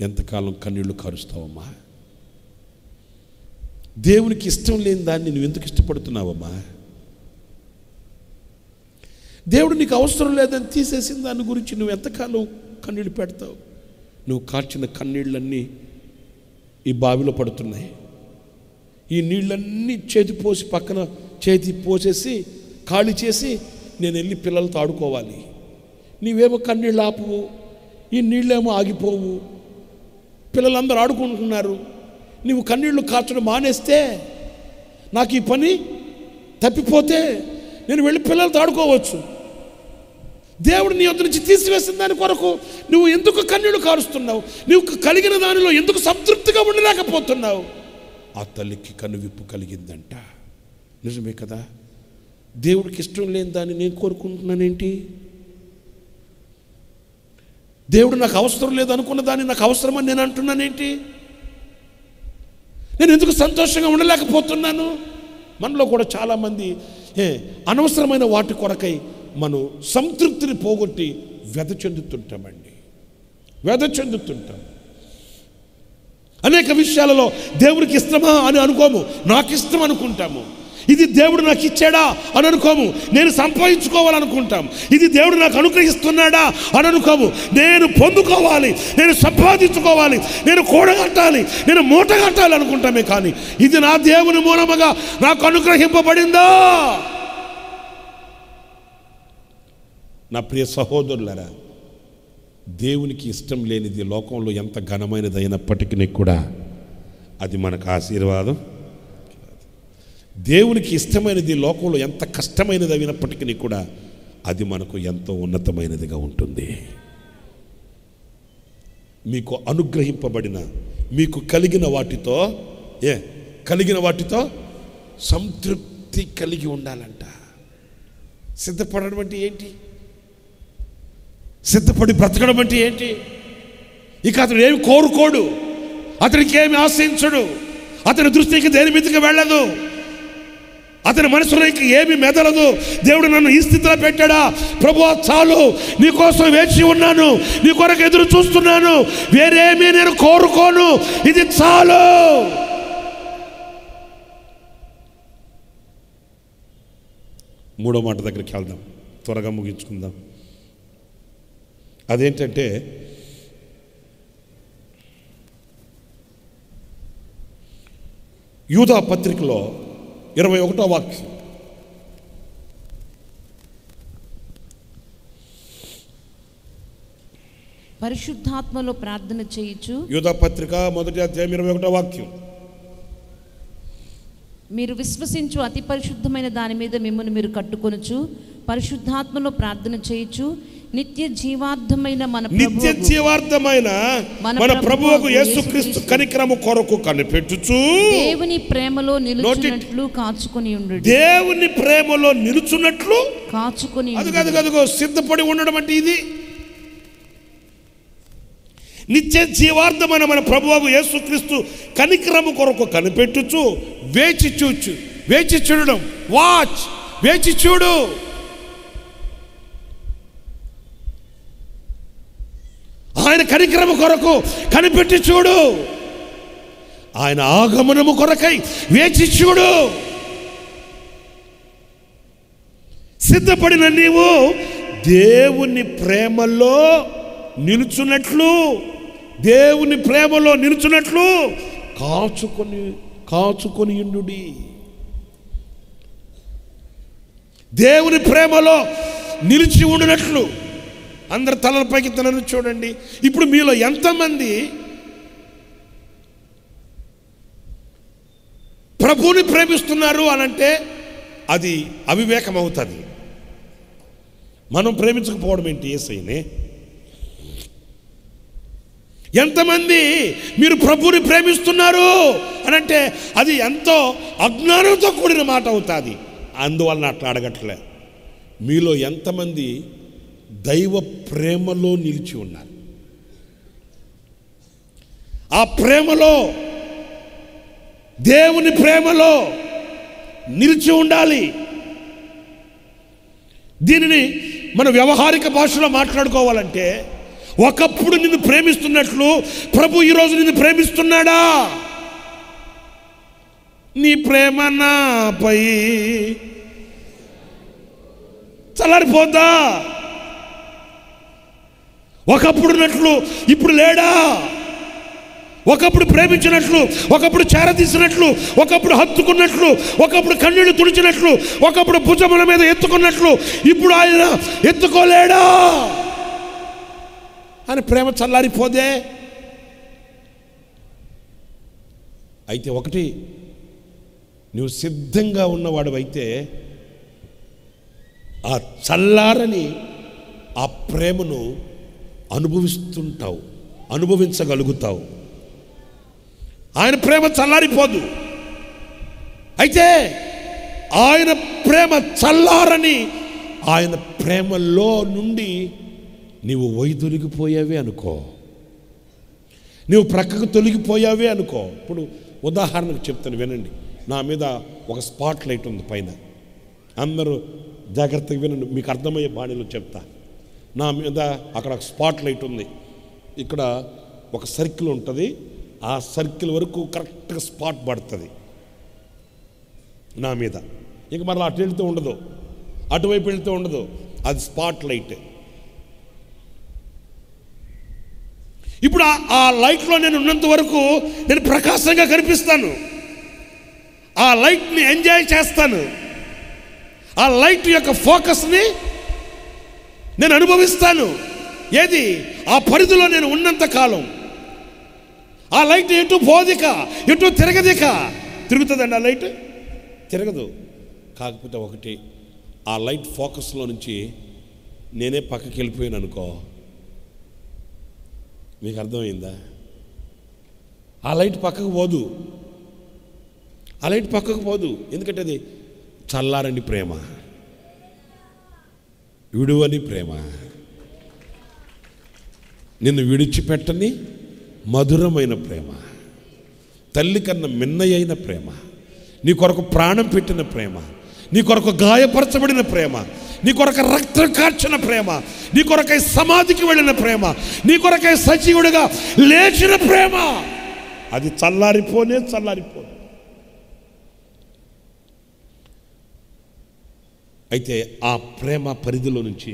ఎంతకాలం కన్నీళ్లు కారుస్తావమ్మా? దేవునికి ఇష్టం లేని దాన్ని నువ్వు ఎందుకు ఇష్టపడుతున్నావమ్మా? దేవుడు నీకు అవసరం లేదని తీసేసిన దాని గురించి నువ్వు ఎంతకాలం కన్నీళ్ళు పెడతావు? నువ్వు కార్చిన కన్నీళ్ళన్నీ ఈ బావిలో పడుతున్నాయి. ఈ నీళ్ళన్నీ చేతి పోసి పక్కన చేతి పోసేసి ఖాళీ చేసి నేను వెళ్ళి పిల్లలతో ఆడుకోవాలి. నీవేమో కన్నీళ్ళు ఆపువు, ఈ నీళ్ళేమో ఆగిపోవు, పిల్లలందరూ ఆడుకుంటున్నారు. నువ్వు కన్నీళ్లు కార్చడం మానేస్తే, నాకు ఈ పని తప్పిపోతే నేను వెళ్ళి పిల్లలతో ఆడుకోవచ్చు. దేవుడు నీ వద్ద నుంచి తీసివేసిన దాని కొరకు నువ్వు ఎందుకు కన్నీళ్లు కారుస్తున్నావు? నువ్వు కలిగిన దానిలో ఎందుకు సంతృప్తిగా ఉండలేకపోతున్నావు? ఆ తల్లికి కనువిప్పు కలిగిందంట. నిజమే కదా, దేవుడికి ఇష్టం లేని దాన్ని నేను కోరుకుంటున్నానేంటి? దేవుడు నాకు అవసరం లేదు అనుకున్న దాన్ని నాకు అవసరమని నేను అంటున్నానేంటి? నేను ఎందుకు సంతోషంగా ఉండలేకపోతున్నాను? మనలో కూడా చాలామంది అనవసరమైన వాటి కొరకై మనం సంతృప్తిని పోగొట్టి వ్యధ చెందుతుంటామండి, వ్యధ చెందుతుంటాం. అనేక విషయాలలో దేవుడికి ఇష్టమా అని అనుకోము, నాకు ఇష్టం అనుకుంటాము. ఇది దేవుడు నాకు ఇచ్చాడా అని అనుకోము. నేను సంపాదించుకోవాలనుకుంటాం. ఇది దేవుడు నాకు అనుగ్రహిస్తున్నాడా అని అనుకోము. నేను పొందుకోవాలి, నేను సంపాదించుకోవాలి, నేను కూడగట్టాలి, నేను మూట కట్టాలి అనుకుంటామే. కానీ ఇది నా దేవుని మూలముగా నాకు అనుగ్రహింపబడిందా? నా ప్రియ సహోదరులారా, దేవునికి ఇష్టం లేనిది లోకంలో ఎంత ఘనమైనది అయినప్పటికీ కూడా అది మనకు ఆశీర్వాదం. దేవునికి ఇష్టమైనది లోకంలో ఎంత కష్టమైనది అయినప్పటికీ కూడా అది మనకు ఎంతో ఉన్నతమైనదిగా ఉంటుంది. మీకు అనుగ్రహింపబడిన, మీకు కలిగిన వాటితో సంతృప్తి కలిగి ఉండాలంట. సిద్ధపడడం అంటే ఏంటి? సిద్ధపడి బ్రతకడం అంటే ఏంటి? ఇక అతడు ఏమి కోరుకోడు, అతనికి ఏమి ఆశించడు, అతని దృష్టికి దేని మీదకి వెళ్ళదు, అతని మనసులోకి ఏమి మెదలదు. దేవుడు నన్ను ఈ స్థితిలో పెట్టాడా, ప్రభువా చాలు, నీ కోసం వేచి ఉన్నాను, నీ కొరకు ఎదురు చూస్తున్నాను, వేరేమీ నేను కోరుకోను, ఇది చాలు. మూడో మాట దగ్గరికి వెళ్దాం, త్వరగా ముగించుకుందాం. అదేంటంటే యూదా పత్రికలో 21వ వాక్యం. పరిశుద్ధాత్మలో ప్రార్థన చేయుచు. యూదా పత్రిక 1వ అధ్యాయం 21వ వాక్యం. మీరు విశ్వసించు అతి పరిశుద్ధమైన దాని మీద మిమ్మల్ని మీరు కట్టుకొనుచు పరిశుద్ధాత్మలో ప్రార్థన చేయుచు నిత్య జీవార్థమైన మన ప్రభువుకు యేసుక్రీస్తు కనికరము కొరకు కనిపెట్టుచు దేవుని ప్రేమలో నిలుచున్నట్లు కాచుకొని ఉండుడి. దేవుని ప్రేమలో నిలుచున్నట్లు కాచుకొని. అదిగో సిద్ధపడి ఉండడం అంటే ఇది. నిత్య జీవార్థమైన మన ప్రభువుకు యేసుక్రీస్తు కనికరము కొరకు కనిపెట్టుచు వేచి చూడడం. వాచ్, వేచి చూడు. ఆయన కనికరము కొరకు కనిపెట్టి చూడు. ఆయన ఆగమనము కొరకై వేచి చూడు. సిద్ధపడిన నీవు దేవుని ప్రేమలో నిలుచున్నట్లు కాచుకొని ఉండుడి. దేవుని ప్రేమలో నిలిచి ఉండినట్లు. అందరు తలలపైకి తలను చూడండి. ఇప్పుడు మీలో ఎంతమంది ప్రభువుని ప్రేమిస్తున్నారు అనంటే అది అవివేకం అవుతుంది. మనం ప్రేమించకపోవడం ఏంటి యేసయ్యనే? ఎంతమంది మీరు ప్రభువుని ప్రేమిస్తున్నారు అనంటే అది ఎంతో అజ్ఞానంతో కూడిన మాట అవుతుంది. అందువలన అట్లా అడగట్లే. మీలో ఎంతమంది దైవ ప్రేమలో నిలిచి ఉన్నారు? ఆ ప్రేమలో, దేవుని ప్రేమలో నిలిచి ఉండాలి. దీనిని మన వ్యవహారిక భాషలో మాట్లాడుకోవాలంటే, ఒకప్పుడు నిన్ను ప్రేమిస్తున్నట్లు ప్రభు ఈరోజు నిన్ను ప్రేమిస్తున్నాడా? నీ ప్రేమ నాపై చల్లారిపోద్దా? ఒకప్పుడు ఉన్నట్లు ఇప్పుడు లేడా? ఒకప్పుడు ప్రేమించినట్లు, ఒకప్పుడు చేరదీసినట్లు, ఒకప్పుడు హత్తుకున్నట్లు, ఒకప్పుడు కన్నీళ్లు తుడిచినట్లు, ఒకప్పుడు భుజముల మీద ఎత్తుకున్నట్లు ఇప్పుడు ఆయన ఎత్తుకోలేడా? అని ప్రేమ చల్లారిపోదే? అయితే ఒకటి, నువ్వు సిద్ధంగా ఉన్నవాడు అయితే ఆ చల్లారని ఆ ప్రేమను అనుభవించగలుగుతావు. ఆయన ప్రేమ చల్లారిపోదు. అయితే ఆయన ప్రేమ చల్లారని ఆయన ప్రేమలో నుండి నీవు వైదొలిగిపోయావే అనుకో, నీవు ప్రక్కకు తొలగిపోయావే అనుకో. ఇప్పుడు ఉదాహరణకు చెప్తాను, వినండి. నా మీద ఒక స్పాట్ లైట్ ఉంది పైన. అందరూ జాగ్రత్తగా వినండి, మీకు అర్థమయ్యే బాణీలో చెప్తా. నా మీద అక్కడ స్పాట్ లైట్ ఉంది. ఇక్కడ ఒక సర్కిల్ ఉంటుంది. ఆ సర్కిల్ వరకు కరెక్ట్గా స్పాట్ పడుతుంది. నా మీద. ఇంక మరలా అటు వెళ్తూ ఉండదు, అటువైపు వెళ్తూ ఉండదు. అది స్పాట్ లైట్. ఇప్పుడు ఆ లైట్లో నేను ఉన్నంత వరకు నేను ప్రకాశంగా కనిపిస్తాను. ఆ లైట్ని ఎంజాయ్ చేస్తాను. ఆ లైట్ యొక్క ఫోకస్ని నేను అనుభవిస్తాను. ఏది? ఆ పరిధిలో నేను ఉన్నంత కాలం. ఆ లైట్ ఎటు పోదిక, ఎటు తిరగదిక. తిరుగుతుందండి ఆ లైట్? తిరగదు. కాకపోతే ఒకటి, ఆ లైట్ ఫోకస్లో నుంచి నేనే పక్కకి వెళ్ళిపోయాను అనుకో, మీకు అర్థమైందా? ఆ లైట్ పక్కకు పోదు. ఆ లైట్ పక్కకు పోదు. ఎందుకంటే అది చల్లారని ప్రేమ, విడువని ప్రేమ, నిన్ను విడిచిపెట్టని మధురమైన ప్రేమ, తల్లి కన్నా మిన్నయైన ప్రేమ, నీ కొరకు ప్రాణం పెట్టిన ప్రేమ, నీ కొరకు గాయపరచబడిన ప్రేమ, నీ కొరకు రక్తం కార్చిన ప్రేమ, నీ కొరకై సమాధికి వెళ్ళిన ప్రేమ, నీ కొరకై సజీవుడిగా లేచిన ప్రేమ, అది చల్లారిపోనే చల్లారిపోదు. అయితే ఆ ప్రేమ పరిధిలో నుంచి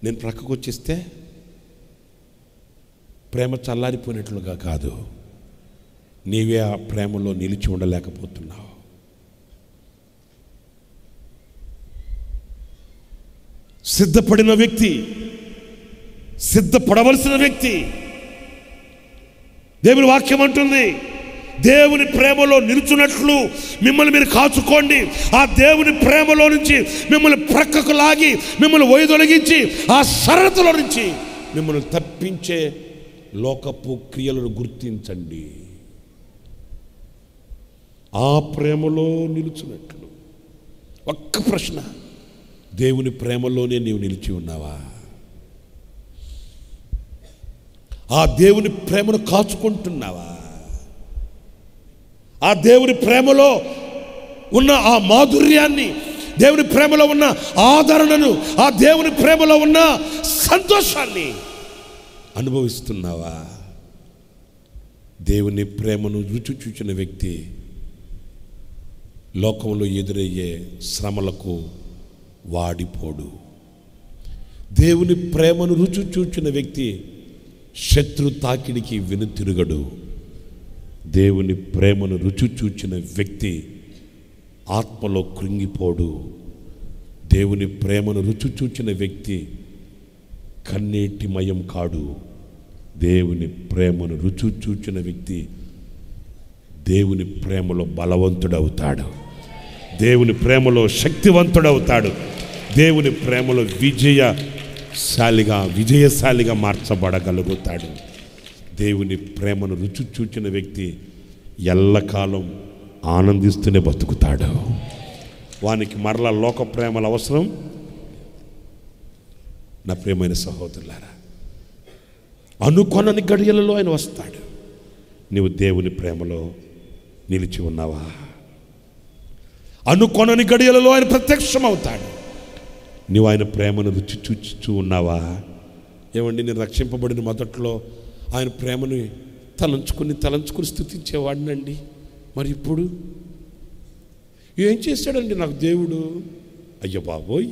నేను ప్రక్కకు వచ్చేస్తే ప్రేమ చల్లారిపోయినట్లుగా కాదు, నీవే ఆ ప్రేమలో నిలిచి ఉండలేకపోతున్నావు. సిద్ధపడిన వ్యక్తి, సిద్ధపడవలసిన వ్యక్తి, దేవుని వాక్యం అంటుంది, దేవుని ప్రేమలో నిలుచున్నట్లు మిమ్మల్ని మీరు కాచుకోండి. ఆ దేవుని ప్రేమలో నుంచి మిమ్మల్ని ప్రక్కకు లాగి, మిమ్మల్ని వైదొలగించి, ఆ సరళతలో నుంచి మిమ్మల్ని తప్పించే లోకపు క్రియలను గుర్తించండి. ఆ ప్రేమలో నిలుచున్నట్లు. ఒక్క ప్రశ్న, దేవుని ప్రేమలోనే నీవు నిలిచి ఉన్నావా? ఆ దేవుని ప్రేమను కాచుకుంటున్నావా? ఆ దేవుని ప్రేమలో ఉన్న ఆ మాధుర్యాన్ని, దేవుని ప్రేమలో ఉన్న ఆదరణను, ఆ దేవుని ప్రేమలో ఉన్న సంతోషాన్ని అనుభవిస్తున్నావా? దేవుని ప్రేమను రుచి చూచిన వ్యక్తి లోకంలో ఎదురయ్యే శ్రమలకు వాడిపోడు. దేవుని ప్రేమను రుచి చూచిన వ్యక్తి శత్రు తాకిడికి వెనుతిరుగడు. దేవుని ప్రేమను రుచి చూచిన వ్యక్తి ఆత్మలో కృంగిపోడు. దేవుని ప్రేమను రుచి చూచిన వ్యక్తి కన్నీటిమయం కాడు. దేవుని ప్రేమను రుచి చూచిన వ్యక్తి దేవుని ప్రేమలో బలవంతుడవుతాడు, దేవుని ప్రేమలో శక్తివంతుడవుతాడు, దేవుని ప్రేమలో విజయశాలిగా మార్చబడగలుగుతాడు. దేవుని ప్రేమను రుచి చూచిన వ్యక్తి ఎల్లకాలం ఆనందిస్తూనే బతుకుతాడు. వానికి మరలా లోక ప్రేమల అవసరం. నా ప్రియమైన సహోదరులారా, అనుకొనని గడియలలో ఆయన వస్తాడు. నీవు దేవుని ప్రేమలో నిలిచి ఉన్నావా? అనుకొనని గడియలలో ఆయన ప్రత్యక్షమవుతాడు. నీవు ఆయన ప్రేమను రుచి చూచు ఉన్నావా? ఏమండి, నేను రక్షింపబడిన మొదట్లో ఆయన ప్రేమను తలంచుకుని స్తుతించేవాడినండి. మరి ఇప్పుడు ఏం చేశాడండి నాకు దేవుడు? అయ్య బాబోయ్,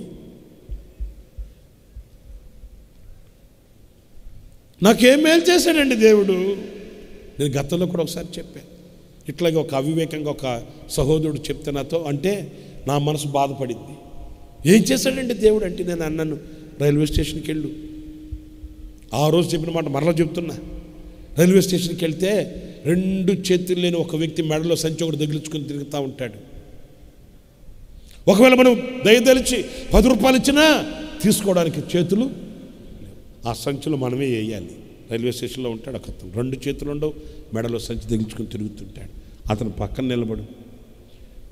నాకేం మేలు చేశాడండి దేవుడు? నేను గతంలో కూడా ఒకసారి చెప్పాను. ఇట్లాగే ఒక అవివేకంగా ఒక సహోదరుడు చెప్తే నాతో, అంటే నా మనసు బాధపడింది. ఏం చేశాడండి దేవుడు అంటే నేను అన్నాను, రైల్వే స్టేషన్కి వెళ్ళు. ఆ రోజు చెప్పిన మాట మరలా చెప్తున్నా. రైల్వే స్టేషన్కి వెళ్తే 2 చేతులు లేని ఒక వ్యక్తి మెడలో సంచి ఒకటి తగిలించుకొని తిరుగుతూ ఉంటాడు. ఒకవేళ మనం దయదలిచి 10 రూపాయలు ఇచ్చినా తీసుకోవడానికి చేతులు, ఆ సంచులు మనమే వేయాలి. రైల్వే స్టేషన్లో ఉంటాడు ఒక అతను, 2 చేతులు ఉండవు, మెడలో సంచి తగిలించుకొని తిరుగుతుంటాడు. అతను పక్కన నిలబడు,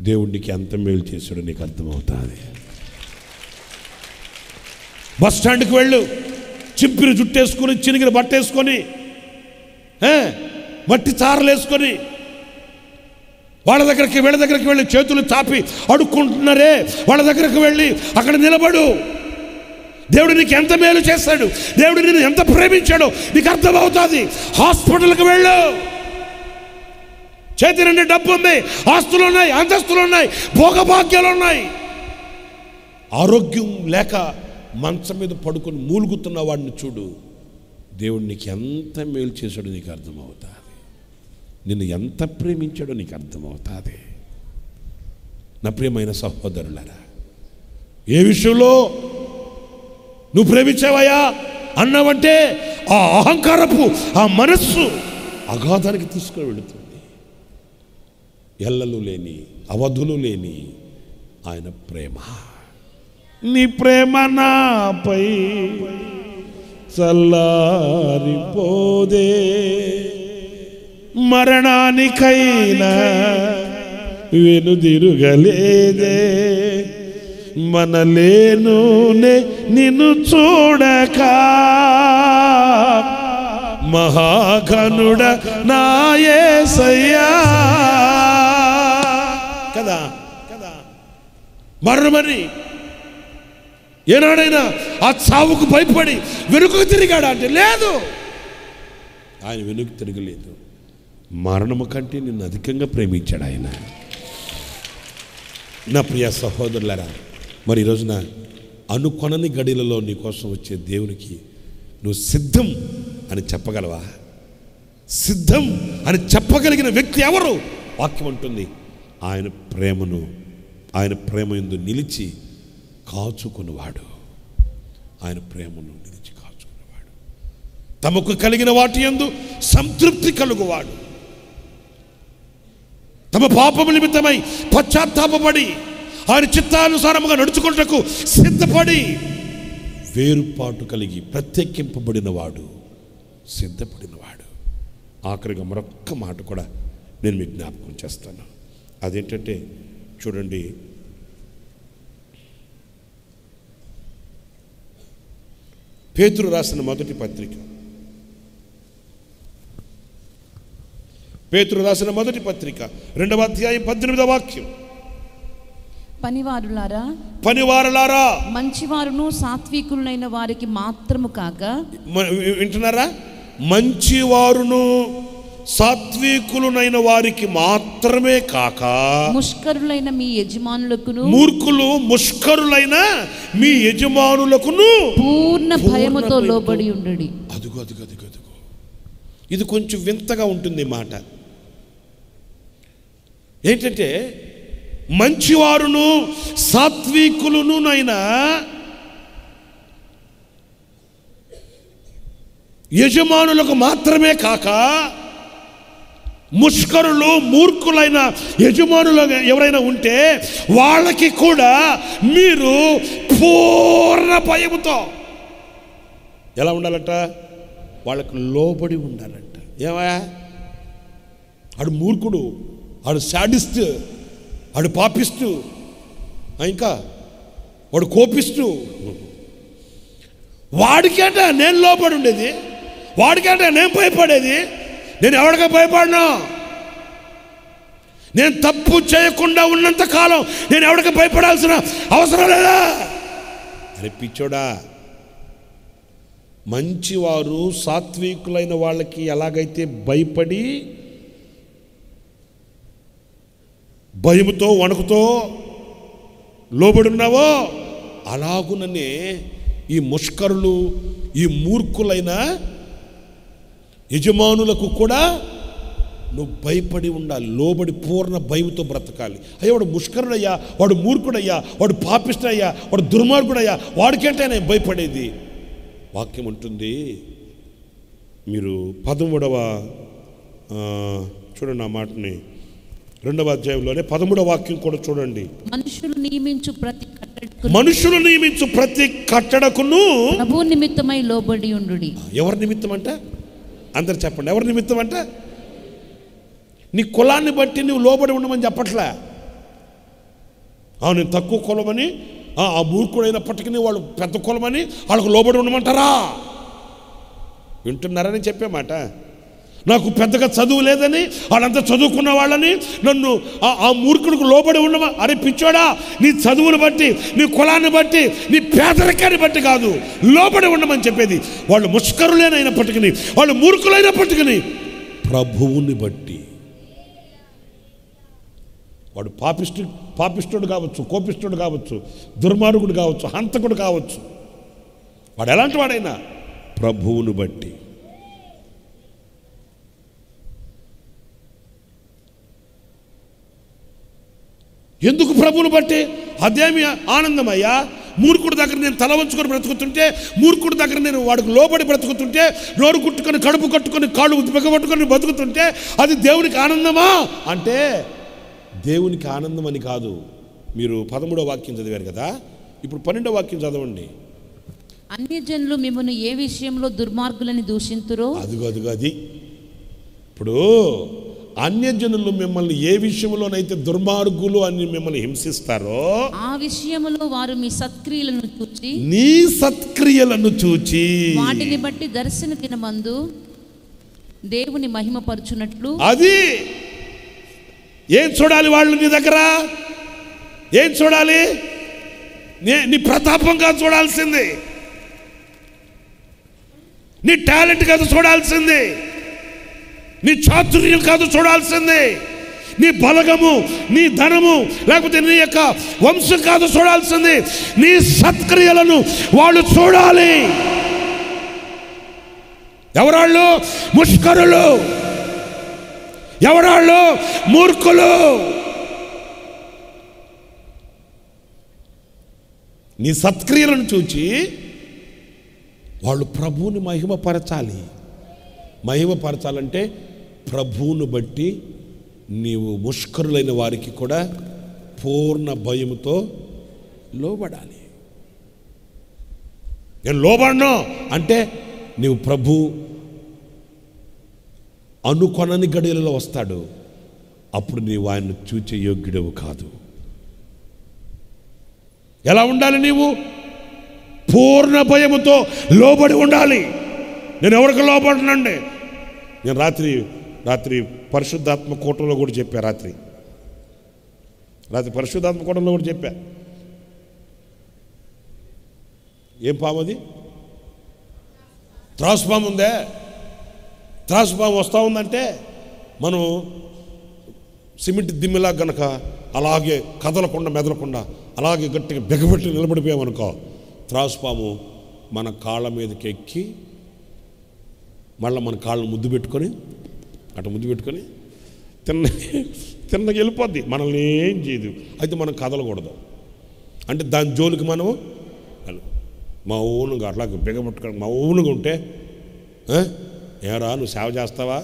దేవుడికి ఎంత మేలు చేశాడో నీకు అర్థమవుతుంది. బస్ స్టాండ్కి వెళ్ళు, చింపిన జుట్టేసుకొని, చినిగిన బట్ట వేసుకొని, మట్టి చారలు వేసుకొని వాళ్ళ దగ్గరికి వీళ్ళ దగ్గరికి వెళ్ళి చేతులు చాపి అడుక్కుంటున్నారే, వాళ్ళ దగ్గరికి వెళ్ళి అక్కడ నిలబడు. దేవుడు నీకు ఎంత మేలు చేస్తాడు, దేవుడు నిన్ను ఎంత ప్రేమించాడో నీకు అర్థమవుతుంది. హాస్పిటల్కి వెళ్ళు, చేతి నిండా డబ్బు ఉంది, ఆస్తులు ఉన్నాయి, అంతస్తులు ఉన్నాయి, భోగభాగ్యాలు ఉన్నాయి. ఆరోగ్యం లేక మంచం మీద పడుకొని మూలుగుతున్న వాడిని చూడు, దేవుడు నీకు ఎంత మేలు చేశాడో నీకు అర్థమవుతుంది. నిన్ను ఎంత ప్రేమించాడో నీకు అర్థమవుతుంది. నా ప్రియమైన సహోదరులారా, ఏ విషయంలో నువ్వు ప్రేమించావయ్యా అన్నావంటే ఆ అహంకారపు ఆ మనస్సు అగాధానికి తీసుకుని వెళుతుంది. ఎల్లలు లేని, అవధులు లేని ఆయన ప్రేమ. నీ ప్రేమ నాపై చల్లారిపోదే, మరణానికైనా వెనుదిరుగలేదే, మనలేనునే నిన్ను చూడక మహాఘనుడ నా యేసయ్యా. కదా మరణమని ఏనాడైనా ఆ చావుకు భయపడి వెనుకకు తిరిగాడా అంటే లేదు. ఆయన వెనుక తిరగలేదు. మరణము కంటే నిన్ను అధికంగా ప్రేమించాడు ఆయన. నా ప్రియ సహోదరులారా, మరి ఈరోజున అనుకొనని గడిలలో నీ కోసం వచ్చే దేవునికి నువ్వు సిద్ధం అని చెప్పగలవా? సిద్ధం అని చెప్పగలిగిన వ్యక్తి ఎవరు? వాక్యం అంటుంది, ఆయన ప్రేమను, ఆయన ప్రేమ యందు నిలిచి కాచుకునేవాడు. ఆయన ప్రేమను నిలిచి కాచుకునేవాడు. తమకు కలిగిన వాటి యందు సంతృప్తి కలుగువాడు. తమ పాపము నిమిత్తమై పశ్చాత్తాపపడి ఆయన చిత్తానుసారముగా నడుచుకుంటకు సిద్ధపడి వేరుపాటు కలిగి ప్రత్యేకింపబడినవాడు, సిద్ధపడినవాడు. ఆఖరిగా మరొక్క మాట కూడా నేను మీకు జ్ఞాపకం చేస్తాను. అదేంటంటే చూడండి, పేతురు రాసిన మొదటి పత్రిక, పేతురు రాసిన మొదటి పత్రిక 2వ అధ్యాయం 18వ వాక్యం. పనివారులారా, మంచివారును సాత్వికులైన వారికి మాత్రము కాక, వింటున్నారా? మంచివారును సాత్వికులైన వారికి మాత్రమే కాక ముష్కరులైన మీ యజమానులకును, మూర్ఖులు ముష్కరులైన మీ యజమానులకును పూర్ణ భయముతో లోబడి ఉండుడి. అదుగో అదుగో అదుగో అదుగో, ఇది కొంచెం వింతగా ఉంటుంది మాట. ఏంటంటే మంచివారును సాత్వికులునైనా యజమానులకు మాత్రమే కాక ముష్కరులు మూర్ఖులైన యజమానులు ఎవరైనా ఉంటే వాళ్ళకి కూడా మీరు పూర్ణ భయముతో ఎలా ఉండాలంట? వాళ్ళకు లోబడి ఉండాలంట. ఏమయ్యా, ఆడు మూర్ఖుడు, ఆడు శాడిస్ట్, ఆడు పాపిస్తూ, ఇంకా వాడు కోపిస్తూ, వాడికేట నేను లోబడి ఉండేది, వాడికేట నేను భయపడేది. నేను ఎవరికీ భయపడను. నేను తప్పు చేయకుండా ఉన్నంత కాలం నేను ఎవరికి భయపడాల్సిన అవసరం లేదా? అరే పిచ్చోడా, మంచివారు సాత్వికులైన వాళ్ళకి ఎలాగైతే భయపడి భయముతో వణుకుతో లోబడి ఉన్నావో అలాగుననే ఈ ముష్కరులు, ఈ మూర్ఖులైన యజమానులకు కూడా నువ్వు భయపడి ఉండాలి, లోబడి పూర్ణ భయంతో బ్రతకాలి. అయ్యా వాడు ముష్కరుడయ్యా, వాడు మూర్ఖుడయ్యా, వాడు పాపిష్టయ్యా, వాడు దుర్మార్గుడయ్యా, వాడికంటే నేను భయపడేది. వాక్యం ఉంటుంది, మీరు 13వ చూడండి ఆ మాటని, 2వ అధ్యాయంలోనే 13వ వాక్యం కూడా చూడండి. మనుషులు నియమించు ప్రతి కట్టడకును ప్రభు నిమిత్తమై లోబడి ఉండుడి. ఎవరి నిమిత్తం అంట? అందరు చెప్పండి, ఎవరి నిమిత్తం అంట? నీ కులాన్ని బట్టి నువ్వు లోబడి ఉండమని చెప్పట్లే. నేను తక్కువ కులమని, ఆ మూర్ఖుడైనప్పటికీ వాళ్ళు పెద్ద కులమని వాళ్ళకు లోబడి ఉండమంటారా? వింటున్నారని చెప్పే మాట. నాకు పెద్దగా చదువు లేదని వాళ్ళంతా చదువుకున్న వాళ్ళని నన్ను ఆ మూర్ఖుడికి లోబడి ఉండమా? అరే పిచ్చోడా, నీ చదువుని బట్టి, నీ కులాన్ని బట్టి, నీ పేదరికాన్ని బట్టి కాదు లోబడి ఉండమని చెప్పేది. వాళ్ళు ముష్కరులేనైనప్పటికీ, వాళ్ళు మూర్ఖులైనప్పటికీ ప్రభువుని బట్టి వాడు పాపిష్టుడు కావచ్చు, కోపిష్టుడు కావచ్చు, దుర్మార్గుడు కావచ్చు, హంతకుడు కావచ్చు. వాడు ఎలాంటి వాడైనా ప్రభువును బట్టి. ఎందుకు ప్రభువును బట్టి? అదేమి ఆనందమయ్యా. మూర్ఖుడి దగ్గర నేను తల వంచుకొని బ్రతుకుతుంటే, మూర్ఖుడి దగ్గర నేను వాడికి లోబడి బ్రతుకుతుంటే, నోరు కుట్టుకొని కడుపు కట్టుకొని కాళ్ళు బిగబట్టుకొని బతుకుతుంటే అది దేవునికి ఆనందమా అంటే దేవునికి ఆనందం అని కాదు. మీరు 13వ వాక్యం చదివారు కదా, ఇప్పుడు 12వ వాక్యం చదవండి. అన్యజనులు మిమ్మల్ని ఏ విషయంలో దుర్మార్గులని దూషింతురో, అది ఇప్పుడు అన్యజనులు మిమ్మల్ని ఏ విషయంలోనైతే దుర్మార్గులు అని మిమ్మల్ని హింసిస్తారో ఆ విషయంలో వారు మీ సత్క్రియలను చూచి, నీ సత్క్రియలను చూచి వాటిని బట్టి దర్శన దినమందు దేవుని మహిమపరచునట్లు. అది ఏం చూడాలి వాళ్ళు నీ దగ్గర? ఏం చూడాలి? నీ ప్రతాపం కాదు చూడాల్సింది, నీ టాలెంట్ కాదు చూడాల్సింది, నీ చాతుర్యం కాదు చూడాల్సింది, నీ బలగము, నీ ధనము, లేకపోతే నీ యొక్క వంశం కాదు చూడాల్సింది, నీ సత్క్రియలను వాళ్ళు చూడాలి. ఎవరాళ్ళు? ముష్కరులు. ఎవరాళ్ళు? మూర్ఖులు. నీ సత్క్రియలను చూచి వాళ్ళు ప్రభువుని మహిమపరచాలి. మహిమపరచాలంటే ప్రభువును బట్టి నీవు ముష్కరులైన వారికి కూడా పూర్ణ భయముతో లోబడాలి. నేను లోబడను అంటే నీవు ప్రభు అనుకొనని గడియలలో వస్తాడు, అప్పుడు నీవు ఆయన చూచే యోగ్యుడవు కాదు. ఎలా ఉండాలి? నీవు పూర్ణ భయముతో లోబడి ఉండాలి. నేను ఎవరికి లోబడనండి? నేను రాత్రి పరిశుద్ధాత్మ కూటంలో కూడా చెప్పా. రాత్రి పరిశుద్ధాత్మ కూటంలో కూడా చెప్పా. ఏం పాము అది? త్రాసు పాము ఉందే. త్రాసు పాము వస్తూ ఉందంటే మనం సిమెంట్ దిమ్మిలా గనక అలాగే కదలకుండా మెదలకుండా అలాగే గట్టిగా బిగబెట్టి నిలబడిపోయామనుకో, త్రాసు పాము మన కాళ్ళ మీదకి ఎక్కి మళ్ళీ మన కాళ్ళను ముద్దు పెట్టుకొని తిన్నగా వెళ్ళిపోద్ది, మనల్ని ఏం చేయదు. అయితే మనం కదలకూడదు. అంటే దాని జోలికి మనం మౌనంగా అట్లా బిగబెట్టుకొని మౌనంగా ఉంటే, ఏరా నువ్వు సేవ చేస్తావా,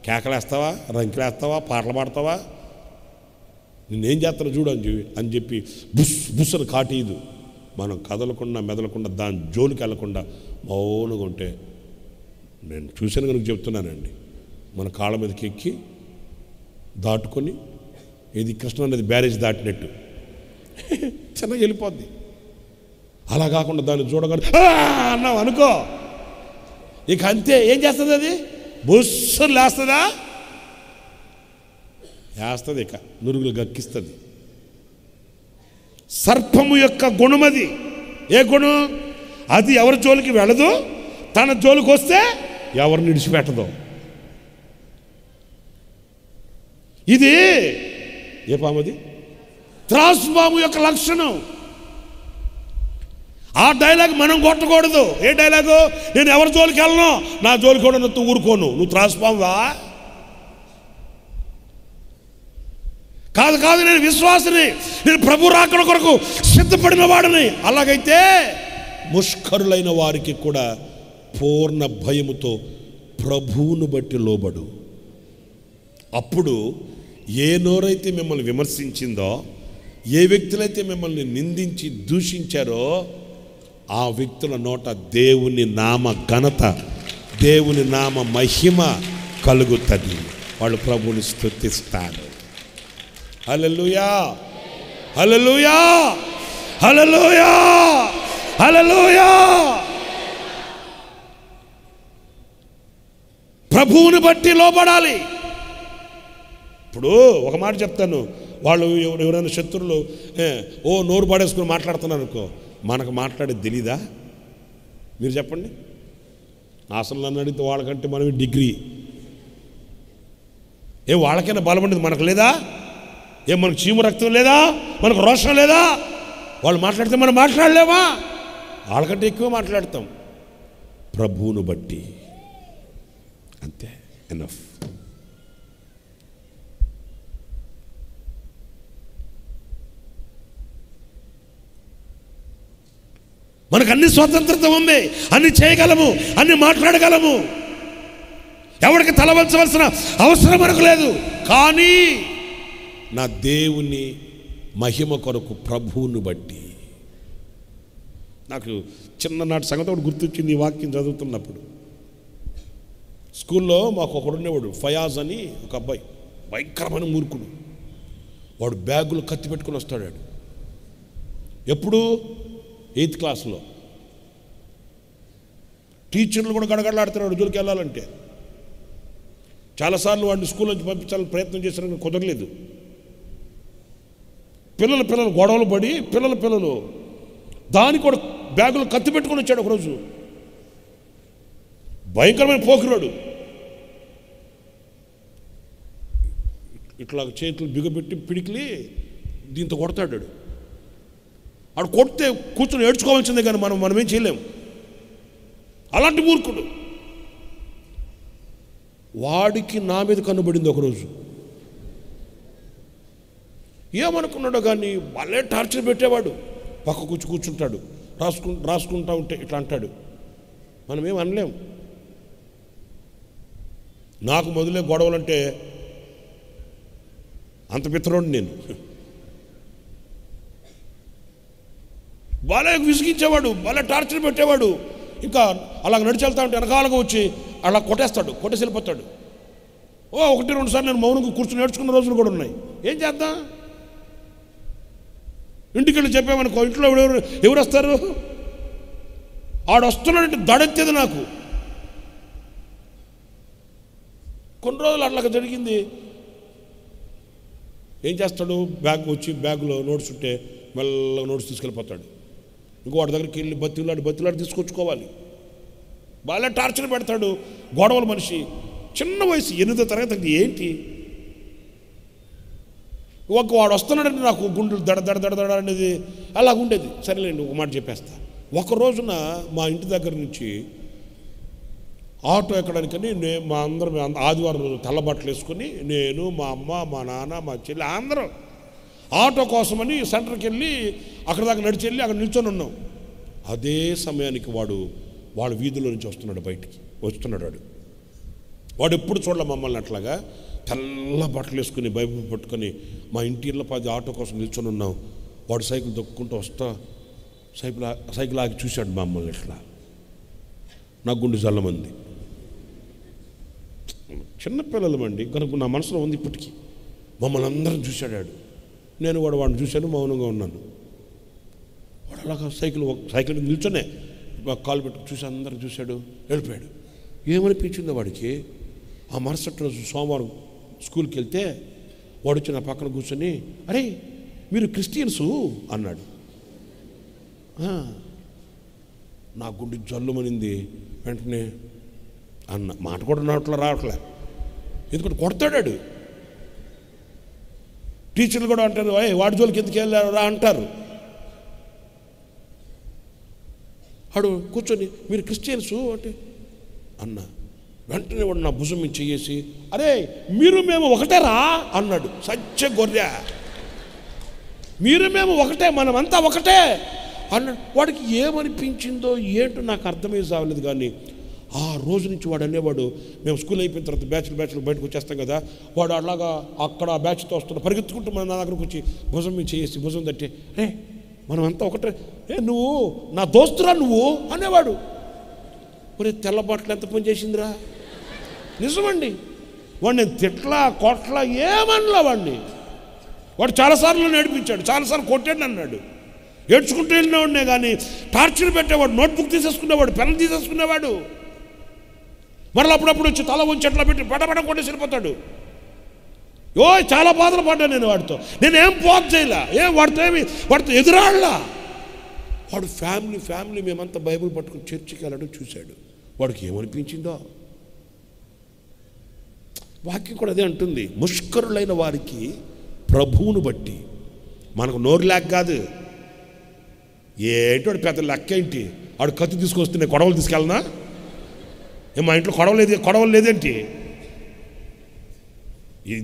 కేకలేస్తావా, రంకిలేస్తావా, పాటలు పాడతావా, నిన్నేం చేస్తాను చూడు అని చెప్పి బుస్సను కాటీదు. మనం కదలకుండా మెదలకుండా దాని జోలికి వెళ్ళకుండా మౌనంగా ఉంటే, నేను చూశాను కనుక చెప్తున్నానండి, మన కాళ్ళ మీదకి ఎక్కి దాటుకొని ఇది కృష్ణా నది బ్యారేజ్ దాటినట్టు చిన్నగా వెళ్ళిపోద్ది. అలా కాకుండా దాన్ని చూడగానే అన్నావు అనుకో, ఇక అంతే. ఏం చేస్తుంది అది? బుస్సులు లేస్తుందా? వేస్తుంది, ఇక నురుగులు గక్కిస్తుంది. సర్పము యొక్క గుణం అది. ఏ గుణం? అది ఎవరి జోలికి వెళ్ళదు, తన జోలికి వస్తే ఎవరిని విడిచిపెట్టదు. ఇది ఏ పాము? అది త్రాసు పాము యొక్క లక్షణం. ఆ డైలాగ్ మనం కొట్టకూడదు. ఏ డైలాగు? నేను ఎవరి జోలికి వెళ్ళను, నా జోలికి కూడా నువ్వు ఊరుకోను, నువ్వు త్రాసు పామువా? కాదు, నేను విశ్వాసిని, నేను ప్రభు రాకడ కొరకు సిద్ధపడిన వాడిని. అలాగైతే ముష్కరులైన వారికి కూడా పూర్ణ భయముతో ప్రభువును బట్టి లోబడు. అప్పుడు ఏ నోరైతే మిమ్మల్ని విమర్శించిందో, ఏ వ్యక్తులైతే మిమ్మల్ని నిందించి దూషించారో ఆ వ్యక్తుల నోట దేవుని నామ ఘనత, దేవుని నామ మహిమ కలుగుతుంది. వాళ్ళు ప్రభువుని స్తుతిస్తారు. హల్లెలూయా, హల్లెలూయా, హల్లెలూయా, హల్లెలూయా. ప్రభువుని బట్టి లోబడాలి. ఇప్పుడు ఒక మాట చెప్తాను, వాళ్ళు ఎవరైనా శత్రువులు నోరు పాడేసుకుని మాట్లాడుతున్నారు అనుకో, మనకు మాట్లాడేది తెలీదా? మీరు చెప్పండి. అసలు నన్ను అడిగితే వాళ్ళకంటే మనమే డిగ్రీ. వాళ్ళకైనా బలపడింది, మనకు లేదా? ఏం మనకు చీము రక్తం లేదా? మనకు రోషం లేదా? వాళ్ళు మాట్లాడితే మనం మాట్లాడలేమా? వాళ్ళకంటే ఎక్కువ మాట్లాడతాం. ప్రభువును బట్టి అంతే, ఎనఫ్. మనకు అన్ని స్వతంత్రత ఉంది, అన్ని చేయగలము, అన్ని మాట్లాడగలము. ఎవరికి తలవంచవలసిన అవసరం మనకు లేదు. కానీ నా దేవుని మహిమ కొరకు ప్రభువును బట్టి. నాకు చిన్ననాటి సంగతి ఒకటి గుర్తొచ్చింది ఈ వాక్యం చదువుతున్నప్పుడు. స్కూల్లో మాకు ఒకడు ఉండేవాడు, ఫయాజ్ అని ఒక అబ్బాయి, భయంకరమైన మూర్ఖుడు. వాడు బ్యాగులు కత్తి పెట్టుకుని వస్తాడు. ఎప్పుడు 8th క్లాస్లో. టీచర్లు కూడా గడగడలాడుతున్నాడు జోలికి వెళ్ళాలంటే. చాలాసార్లు వాడిని స్కూల్ నుంచి పంపించాలని ప్రయత్నం చేశారని కుదరలేదు. పిల్లలు గొడవలు పడి పిల్లలు దానికి కూడా బ్యాగులు కత్తి పెట్టుకొని వచ్చాడు ఒకరోజు. భయంకరమైన పోకిరాడు. ఇట్లా చేతులు బిగబెట్టి పిడికిలి దీంతో కొడతాడు. ఆడు కొడితే కూర్చొని ఏడ్చుకోవాల్సిందే, కానీ మనమేం చేయలేము. అలాంటి మూర్ఖుడు. వాడికి నా మీద కన్నుబడింది ఒకరోజు. ఏమనుకున్నాడో కానీ భలే టార్చర్ పెట్టేవాడు. పక్క కూర్చుంటాడు, రాసుకుంటా ఉంటే ఇట్లా అంటాడు. మనమేం అనలేం. నాకు మొదలే గొడవలంటే అంత పిత్తరోడు నేను. బాలే విసిగించేవాడు, బాలే టార్చర్ పెట్టేవాడు. ఇంకా అలా నడిచి వెళ్తా ఉంటే వెనకాలగా వచ్చి అలా కొట్టేస్తాడు, కొట్టేసి వెళ్ళిపోతాడు. 1-2 సార్లు నేను మౌనంగా కూర్చొని నేర్చుకున్న రోజులు కూడా ఉన్నాయి. ఏం చేద్దాం? ఇంటికి వెళ్ళి చెప్పామనుకో, ఇంట్లో ఎవరు వస్తారు? ఆడు వస్తున్నాడంటే దడెత్తేది నాకు. కొన్ని రోజులు అట్లాగా జరిగింది. ఏం చేస్తాడు? బ్యాగ్లో నోట్స్ ఉంటే మెల్లగా నోట్స్ తీసుకెళ్ళిపోతాడు. ఇంకో వాడి దగ్గరికి వెళ్ళి బతిలాడి తీసుకొచ్చుకోవాలి. బాగా టార్చర్ పెడతాడు. గొడవల మనిషి. చిన్న వయసు, 8వ తరగతి. ఏంటి వాడు వస్తున్నాడంటే నాకు గుండెలు దడ అనేది అలాగ ఉండేది. సరేలేండి, ఒక మాట చెప్పేస్తా. ఒక రోజున మా ఇంటి దగ్గర నుంచి ఆటో ఎక్కడానికని మా అందరం ఆదివారం రోజు తెల్లబట్టలు వేసుకొని నేను, మా అమ్మ, మా నాన్న, మా చెల్లి అందరం ఆటో కోసమని సెంటర్కి వెళ్ళి అక్కడ దాకా నడిచి వెళ్ళి అక్కడ నిల్చొని ఉన్నాం. అదే సమయానికి వాళ్ళ వీధిలో నుంచి బయటికి వస్తున్నాడు. వాడు ఎప్పుడు చూడలే మమ్మల్ని అట్లాగా. తెల్ల బట్టలు వేసుకుని బైబిల్ పట్టుకొని మా ఇంటి ఇళ్ళ 10 ఆటో కోసం నిల్చొని ఉన్నాం. వాడు సైకిల్ దొక్కుంటూ వస్తా సైకిల్ ఆగి చూశాడు మమ్మల్ని. ఇట్లా నా గుండె జల్లమంది. చిన్నపిల్లలమండి కనుక నా మనసులో ఉంది ఇప్పటికీ. మమ్మల్ని అందరం చూశాడు. నేను కూడా వాడిని చూశాను, మౌనంగా ఉన్నాను. వాడు అలాగా సైకిల్ నిల్చొనే కాలు పెట్టుకు చూసి అందరం చూశాడు, వెళ్ళిపోయాడు. ఏమనిపించిందో వాడికి. ఆ మరుసటి రోజు సోమవారం స్కూల్కి వెళ్తే వాడు వచ్చి నా పక్కన కూర్చొని, అరే మీరు క్రిస్టియన్సు అన్నాడు. నా గుండె జల్లుమనింది. వెంటనే అన్న మాట కూడా రావట్లే. ఎందుకంటే కొడతాడాడు. టీచర్లు కూడా అంటారు, వాడి జోలికి ఎందుకు వెళ్ళారా అంటారు. ఆడు కూర్చొని మీరు క్రిస్టియన్సు అంటే అన్న. వెంటనే వాడు నా భుజం మీద చెయ్యేసి, అరే మీరు మేము ఒకటేరా అన్నాడు. సత్య గొర్రె, మీరు మేము ఒకటే, మనమంతా ఒకటే అన్నాడు. వాడికి ఏమనిపించిందో ఏంటో నాకు అర్థమై సావలేదు. కానీ ఆ రోజు నుంచి వాడు అనేవాడు, మేము స్కూల్ అయిపోయిన తర్వాత బ్యాచ్లు బయటకు వచ్చేస్తాం కదా, వాడు అలాగా అక్కడ ఆ బ్యాచ్తో వస్తున్నాడు, పరిగెత్తుకుంటూ మన నా దగ్గరకు వచ్చి భుజం మీద చేసి భుజం తట్టి, రే మనం అంతా ఒకటే, నువ్వు నా దోస్తురా నువ్వు అనేవాడు. ఒరే తెల్లబాట్లు ఎంత పని చేసిందిరా. నిజమండి. వాడు నేను తిట్లా కొట్లా ఏమనలా వాడిని. వాడు చాలాసార్లు నేర్పించాడు, చాలాసార్లు కొట్టాడు అన్నాడు. ఏడ్చుకుంటూ వెళ్ళినవాడినే కానీ టార్చర్ పెట్టేవాడు. నోట్బుక్ తీసేసుకునేవాడు, పెన్ తీసేసుకునేవాడు. మరలా అప్పుడప్పుడు వచ్చి తల ఉంచి అట్లా పెట్టి పడబడ కొట్టేసి వెళ్ళిపోతాడు. చాలా బాధలు పడ్డాను నేను వాడితో. నేనేం పోక్ చేయలే, వాడితో ఎదురాళ్ళా. వాడు ఫ్యామిలీ మేమంతా బైబిల్ పట్టుకుని చర్చికి వెళ్ళడం చూశాడు. వాడికి ఏమనిపించిందో. వాక్యం కూడా అదే అంటుంది, ముష్కరులైన వారికి ప్రభువును బట్టి. మనకు నోరు లేక కాదు. ఏంటో పెద్ద లెక్క ఏంటి? ఆడు కత్తి తీసుకొస్తే నేను కొడవలు తీసుకెళ్ళనా? మా ఇంట్లో కొడవలు లేదేంటి?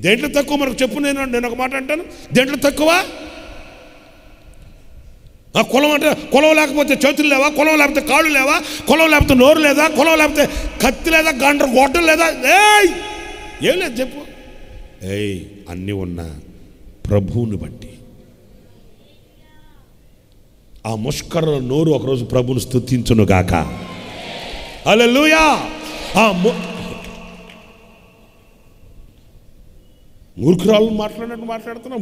దేంట్లో తక్కువ మనకు చెప్పు. నేను ఒక మాట అంటాను, దేంట్లో తక్కువ? కులం అంటే కులం లేకపోతే చేతులు లేవా? కులం లేకపోతే కాళ్ళు లేవా? కులం లేకపోతే నోరు లేదా? కులం లేకపోతే కత్తి లేదా? గండ్ర గొడ్డం లేదా? ఏం లేదు చెప్పు. అన్నీ ఉన్నా ప్రభువుని బట్టి. ఆ ముష్కర నోరు ఒకరోజు ప్రభువును స్తుతించును గాక. హల్లెలూయా. మూర్ఖురాలు మాట్లాడుతున్నా.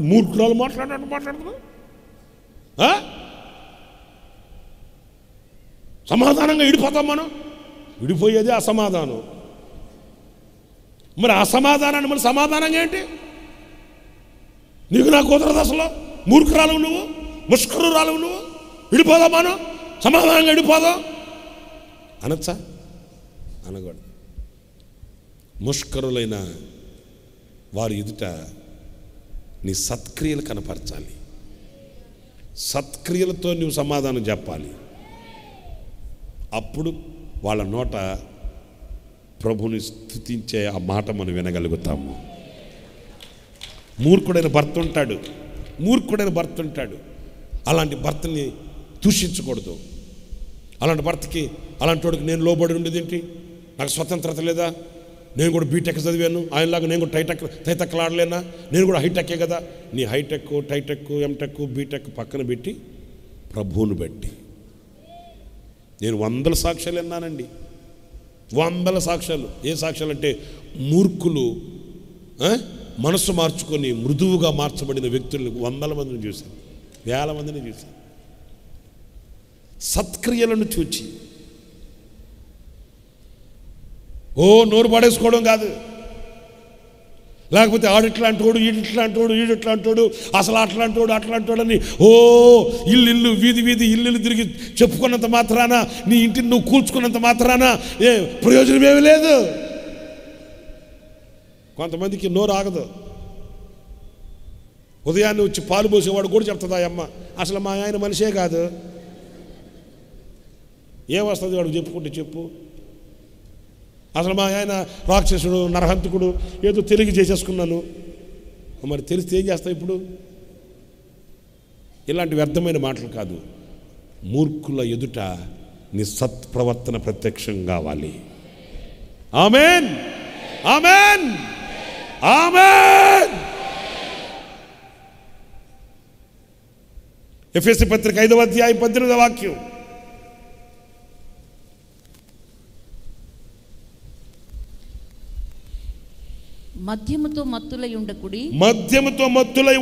సమాధానంగా విడిపోతాం మనం. విడిపోయేది అసమాధానం. మరి అసమాధానాన్ని మన సమాధానంగా ఏంటి? నీకు నాకు కుదరదు అసలు. మూర్ఖురాలు నువ్వు, ముష్కరురాలు నువ్వు. విడిపోదాం మనం, సమాధానంగా విడిపోదాం అనొచ్చా? అనకూడదు. ముష్కరులైన వారి ఎదుట నీ సత్క్రియలు కనపరచాలి. సత్క్రియలతో నువ్వు సమాధానం చెప్పాలి. అప్పుడు వాళ్ళ నోట ప్రభుని స్తుతించే ఆ మాట మనం వినగలుగుతాము. మూర్ఖుడైన భర్త ఉంటాడు. అలాంటి భర్తని దూషించకూడదు. అలాంటి భర్తకి, అలాంటి వాడికి నేను లోబడి ఉండేదేంటి? నాకు స్వతంత్రత లేదా? నేను కూడా బీటెక్ చదివాను, ఆయనలాగా నేను కూడా టైటెక్లు ఆడలేనా? నేను కూడా హైటెక్కే కదా. నీ హైటెక్, టైటెక్, ఎంటెక్, బీటెక్ పక్కన పెట్టి ప్రభువును బట్టి. నేను 100 సాక్ష్యాలు విన్నానండి. 100 సాక్ష్యాలు. ఏ సాక్ష్యాలు అంటే, మూర్ఖులు మనసు మార్చుకొని మృదువుగా మార్చబడిన వ్యక్తులను 100 మందిని చూశాను, 1000 మందిని చూశాను. సత్క్రియలను చూచి నోరు పడేసుకోవడం కాదు. లేకపోతే ఆడిట్లాంటోడు, ఈడిట్లాంటోడు, అసలు అట్లాంటోడు అని ఇల్లు వీధి ఇల్లు తిరిగి చెప్పుకున్నంత మాత్రాన, నీ ఇంటిని నువ్వు కూల్చుకున్నంత మాత్రాన ప్రయోజనం ఏమీ లేదు. కొంతమందికి నోరు ఆగదు. ఉదయాన్నే వచ్చి పాలు పోసేవాడు కూడా చెప్తుందా అమ్మ, అసలు మా ఆయన మనిషే కాదు. ఏమొస్తుంది వాడు చెప్పుకుంటే చెప్పు. అసలు మా ఆయన రాక్షసుడు, నరహంతకుడు, ఏదో తెలిగి చేసేసుకున్నాను. మరి తెలిస్తే ఏం చేస్తావు ఇప్పుడు? ఇలాంటి వ్యర్థమైన మాటలు కాదు. మూర్ఖుల ఎదుట నీ సత్ప్రవర్తన ప్రత్యక్షం కావాలి. ఆమేన్, ఆమేన్, ఆమేన్. ఎఫెసీ పత్రిక 5వ అధ్యాయం 18వ వాక్యం. మద్యముతో మత్తులై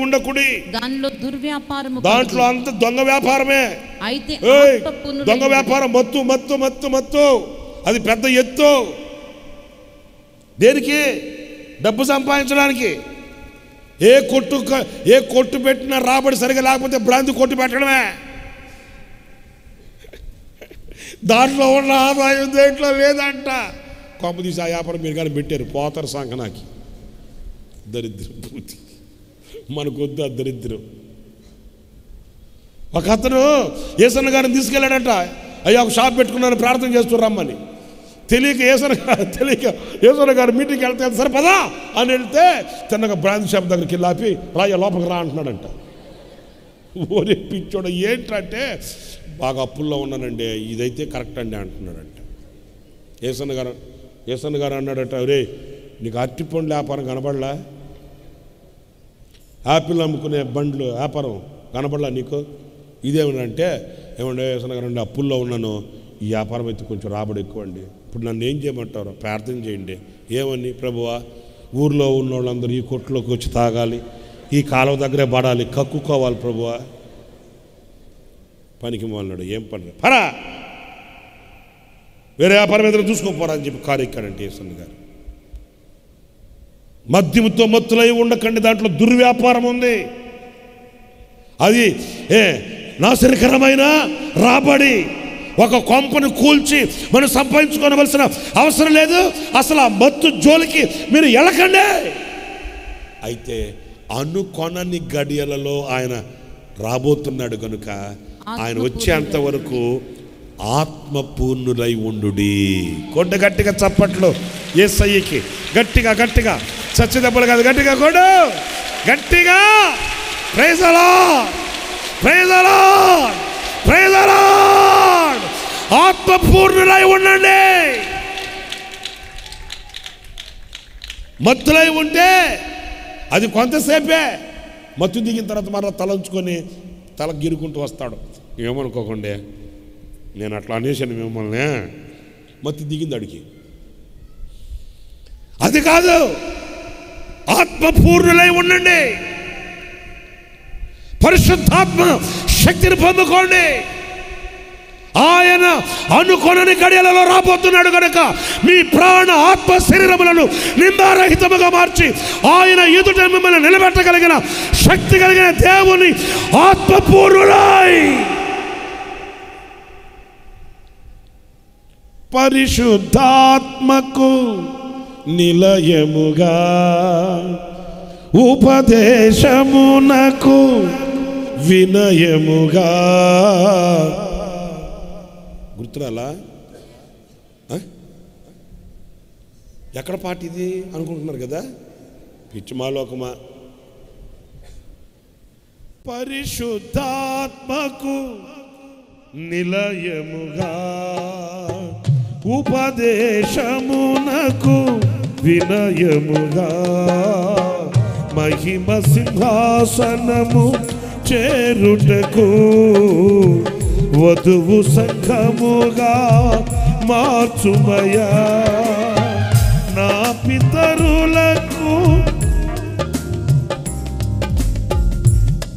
ఉండకుడి. దానిలో దుర్వ్యాపారము, దాంట్లో అంత దొంగ వ్యాపారమే. అయితే దొంగ వ్యాపారం, మత్తు. అది పెద్ద ఎత్తు. దేనికి? డబ్బు సంపాదించడానికి. ఏ కొట్టు పెట్టినా రాబడి సరిగా లేకపోతే బ్రాంతి కొట్టు పెట్టడమే. దాంట్లో ఉన్న ఆదాయం దేంట్లో లేదంట. కొంప తీసి ఆ వ్యాపారం మీరు కానీ పెట్టారు, పోతారు సంకనాకి. దరిద్రం పూర్తి. మనకొద్దు ఆ దరిద్రం. ఒక అతను యేసన్న గారిని తీసుకెళ్ళాడట. అయ్యా ఒక షాప్ పెట్టుకున్నాను, ప్రార్థన చేస్తూ రమ్మని. తెలియక యేసన్న గారు మీటింగ్కి వెళ్తే సరే పదా అని వెళ్తే తిన్నగా బ్రాంచ్ షాప్ దగ్గరికి వెళ్ళి రాయ లోపలికి రా అంటున్నాడంట. ఓరే పిచ్చోడు, ఏంటంటే బాగా అప్పుల్లో ఉన్నానండి, ఇదైతే కరెక్ట్ అండి అంటున్నాడంట. యేసన్న గారు అన్నాడట, ఒరే నీకు అరటిపండ్ల వ్యాపారం కనబడలా? యాపిల్ అమ్ముకునే బండ్లు వ్యాపారం కనబడలా నీకు? ఇదేమనంటే, ఏమంటే యేసన్న గారు అండి అప్పుల్లో ఉన్నాను, ఈ వ్యాపారం అయితే కొంచెం రాబడి ఎక్కువ అండి, ఇప్పుడు నన్ను ఏం చేయమంటారు? ప్రార్థన చేయండి. ఏమని? ప్రభువా, ఊర్లో ఉన్న వాళ్ళందరూ ఈ కొట్లోకి వచ్చి తాగాలి, ఈ కాలువ దగ్గరే పడాలి, కక్కుకోవాలి ప్రభువా. పనికి మొదలన్నాడు. ఏం పని? పరా, వేరే వ్యాపారం ఏదైనా చూసుకోపోరా అని చెప్పి కారు ఎక్కాడంటే యేసన్న గారు. మద్యముతో మత్తులై ఉండకండి, దాంట్లో దుర్వ్యాపారం ఉంది. అది నాశనకరమైన రాబడి. ఒక కొంపను కూల్చి మనం సంపాదించుకోవలసిన అవసరం లేదు. అసలు ఆ మత్తు జోలికి మీరు వెళ్ళకండి. అయితే అనుకొనని గడియలలో ఆయన రాబోతున్నాడు కనుక ఆయన వచ్చేంత వరకు ఆత్మపూర్ణులై ఉండుడి. కొట్ట గట్టిగా చప్పట్లు యేసయ్యకి, గట్టిగా గట్టిగా, చచ్చి దెబ్బలు కాదు, గట్టిగా కొడు, గట్టిగా. Praise the lord, praise the lord, praise the lord. ఆత్మపూర్ణులై ఉండండి. మత్తులై ఉంటే అది కొంతసేపే. మత్తు దిగిన తర్వాత మరలా తలంచుకొని తల గిరుకుంటూ వస్తాడు. ఏమనుకోకండి, నేను అట్లా అనేసాను మిమ్మల్ని. మత్తు దిగింది అడిగి, అది కాదు. ఆత్మపూర్ణులై ఉండండి. పరిశుద్ధాత్మ శక్తిని పొందుకోండి. ఆయన అనుకొనని గడియలలో రాబోతున్నాడు కనుక మీ ప్రాణ ఆత్మ శరీరములను నిందారహితముగా మార్చి ఆయన ఎదుట మిమ్మల్ని నిలబెట్టగలిగిన శక్తి కలిగిన దేవుని ఆత్మపూర్ణులై పరిశుద్ధాత్మకు నిలయముగా ఉపదేశమునకు వినయముగా. గుర్తురాలా? ఎక్కడ పాట ఇది అనుకుంటున్నారు కదా? పిచ్చిమాలోకమా. పరిశుద్ధాత్మకు నిలయముగా ఉపదేశమునకు వినయముగా మహిమ సింహాసనము చేరుటకు వధువు సంఘముగా మార్చుమయా. నా పితరులకు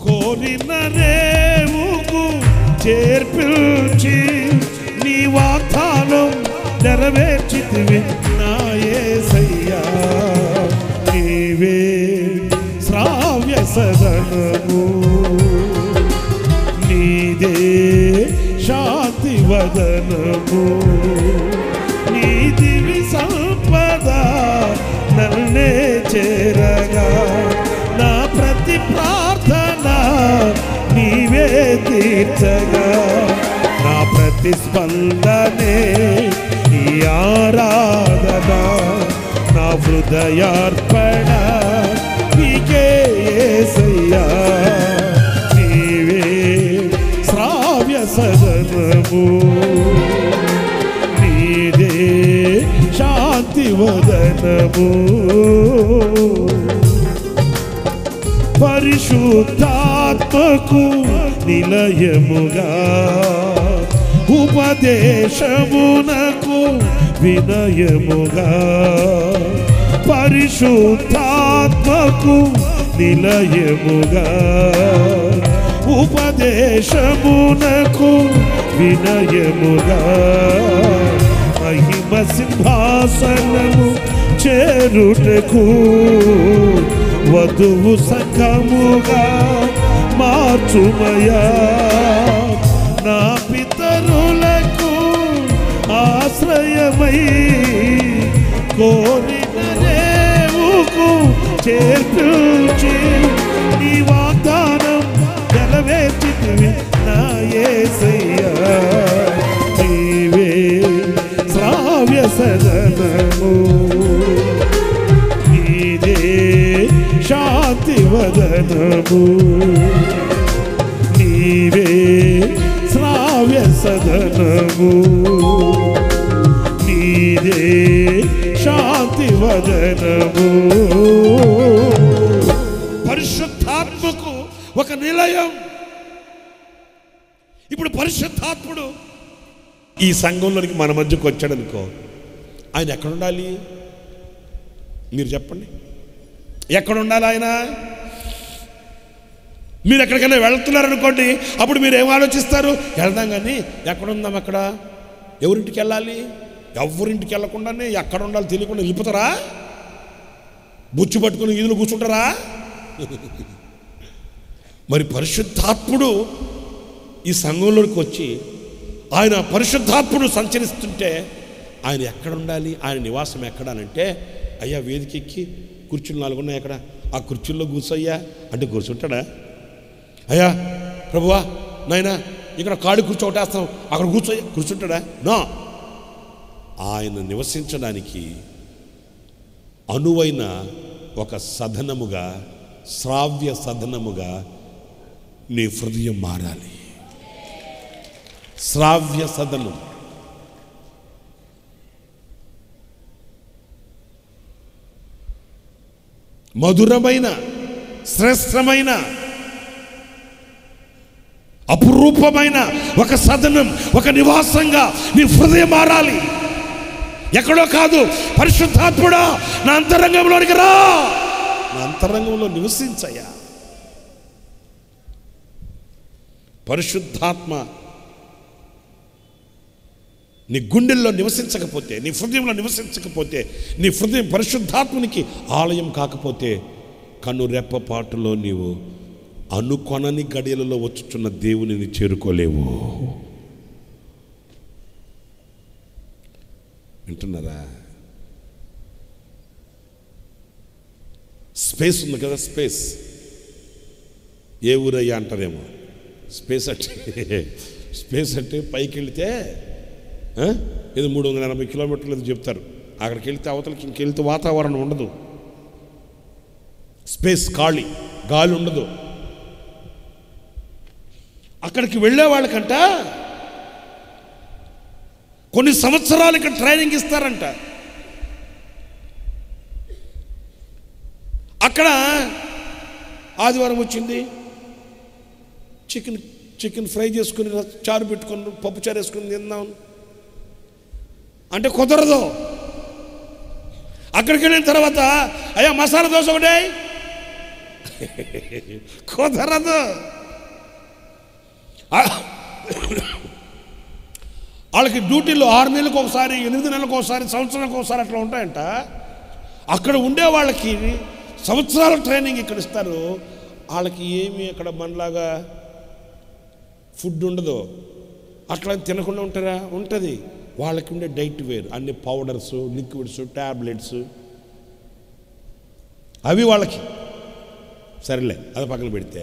కోరిన రేవుకు చేర్పిల్చి నీ వాగ్దానం నెరవేర్చితివి నా యేసయ్యా. నీవే శ్రావ్య సదనము, నీదే శాంతి వదనము, నీ దివి సంపద నన్నే చేరగా నా ప్రతి ప్రార్థన నీవే తీర్చగా నా ప్రతి స్పందనే ఈ ఆరాధన నా హృదయార్పణ నీకే యేసయ్యా. నీవే శ్రావ్య సదనము, నీదే శాంతి వదనము. పరిశుద్ధాత్మకు నిలయముగా ఉపదేశమునకు వినయముగా. పరిశుద్ధాత్మకు నిలయముగా ఉపదేశమునకు వినయముగా మహిమ సింహాసనము చేరుటకు వధువు సంఘముగా మార్చుమయా. నా పితరులకు ఆశ్రయమై కోరిన రేవుకు చేర్చి నీ వాగ్దానం నెరవేర్చితివి నా యేసయ్యా. నీవే శ్రావ్య సదనము, నీదే శాంతి వదనము, నీవే శ్రావ్య సదనము, నీదే శాంతి వదనము. పరిశుద్ధాత్మకు ఒక నిలయం. ఇప్పుడు పరిశుద్ధాత్ముడు ఈ సంఘంలోనికి మన మధ్యకు వచ్చాడనుకో, ఆయన ఎక్కడ ఉండాలి? మీరు చెప్పండి, ఎక్కడ ఉండాలి ఆయన? మీరు ఎక్కడికైనా వెళ్తున్నారనుకోండి, అప్పుడు మీరు ఏం ఆలోచిస్తారు? వెళ్దాం కానీ ఎక్కడుందాం, అక్కడ ఎవరింటికి వెళ్ళాలి? ఎవరింటికి వెళ్ళకుండానే ఎక్కడ ఉండాలి తెలియకుండా వెళ్ళిపోతారా? బుచ్చు పట్టుకుని ఈదులు కూర్చుంటారా? మరి పరిశుద్ధాత్ముడు ఈ సంఘంలోకి వచ్చి ఆయన పరిశుద్ధాత్ముడు సంచరిస్తుంటే ఆయన ఎక్కడ ఉండాలి? ఆయన నివాసం ఎక్కడ అంటే, అయ్యా వేదికెక్కి కూర్చుని 4 ఉన్నాయి అక్కడ, ఆ కుర్చీల్లో కూర్చోయ్యా అంటే కూర్చుంటాడా? అయ్యా ప్రభువా నాయనా ఇక్కడ కాడి కూర్చోటేస్తాం అక్కడ కూర్చుంటాడా? నో. ఆయన నివసించడానికి అనువైన ఒక సదనముగా, శ్రావ్య సదనముగా నీ హృదయం మారాలి. శ్రావ్య సదనం. మధురమైన, శ్రేష్టమైన, అపురూపమైన ఒక సదనం, ఒక నివాసంగా నీ హృదయం మారాలి. ఎక్కడో కాదు, పరిశుద్ధాత్ముడా నా అంతరంగంలోనికి రా, నా అంతరంగంలో నివసించయ్యా. పరిశుద్ధాత్మ నీ గుండెల్లో నివసించకపోతే, నీ హృదయంలో నివసించకపోతే, నీ హృదయం పరిశుద్ధాత్మనికి ఆలయం కాకపోతే, కన్ను రెప్పపాటులో నీవు అనుకొనని గడియలలో వచ్చుచున్న దేవునిని చేరుకోలేవు. వింటున్నారా? స్పేస్ ఉంది కదా, స్పేస్. ఏ ఊరయ్యా అంటారేమో. స్పేస్ అంటే పైకి వెళితే ఇది 380 కిలోమీటర్లు చెప్తారు. అక్కడికి వెళ్తే అవతలకి ఇంకెళ్తే వాతావరణం ఉండదు, స్పేస్, గాలి ఉండదు. అక్కడికి వెళ్ళే వాళ్ళకంట కొన్ని సంవత్సరాలు ఇక్కడ ట్రైనింగ్ ఇస్తారంట. అక్కడ ఆదివారం వచ్చింది, చికెన్ ఫ్రై చేసుకుని చారు పెట్టుకుని పప్పు చారు వేసుకుని తిందాం అంటే కుదరదు. అక్కడికి వెళ్ళిన తర్వాత అయ్యా మసాలా దోశ ఒకటే కుదరదు. వాళ్ళకి డ్యూటీలు 6 నెలలకు ఒకసారి, 8 నెలలకు ఒకసారి, సంవత్సరానికి ఒకసారి అట్లా ఉంటాయంట. అక్కడ ఉండే వాళ్ళకి సంవత్సరాల ట్రైనింగ్ ఇక్కడ ఇస్తారు. వాళ్ళకి ఏమి అక్కడ మనలాగా ఫుడ్ ఉండదు. అట్లా తినకుండా ఉంటారా? ఉంటుంది. వాళ్ళకి ఉండే డైట్ వేరు, అన్ని పౌడర్స్, లిక్విడ్స్, ట్యాబ్లెట్స్ అవి వాళ్ళకి. సరేలే, అది పక్కన పెడితే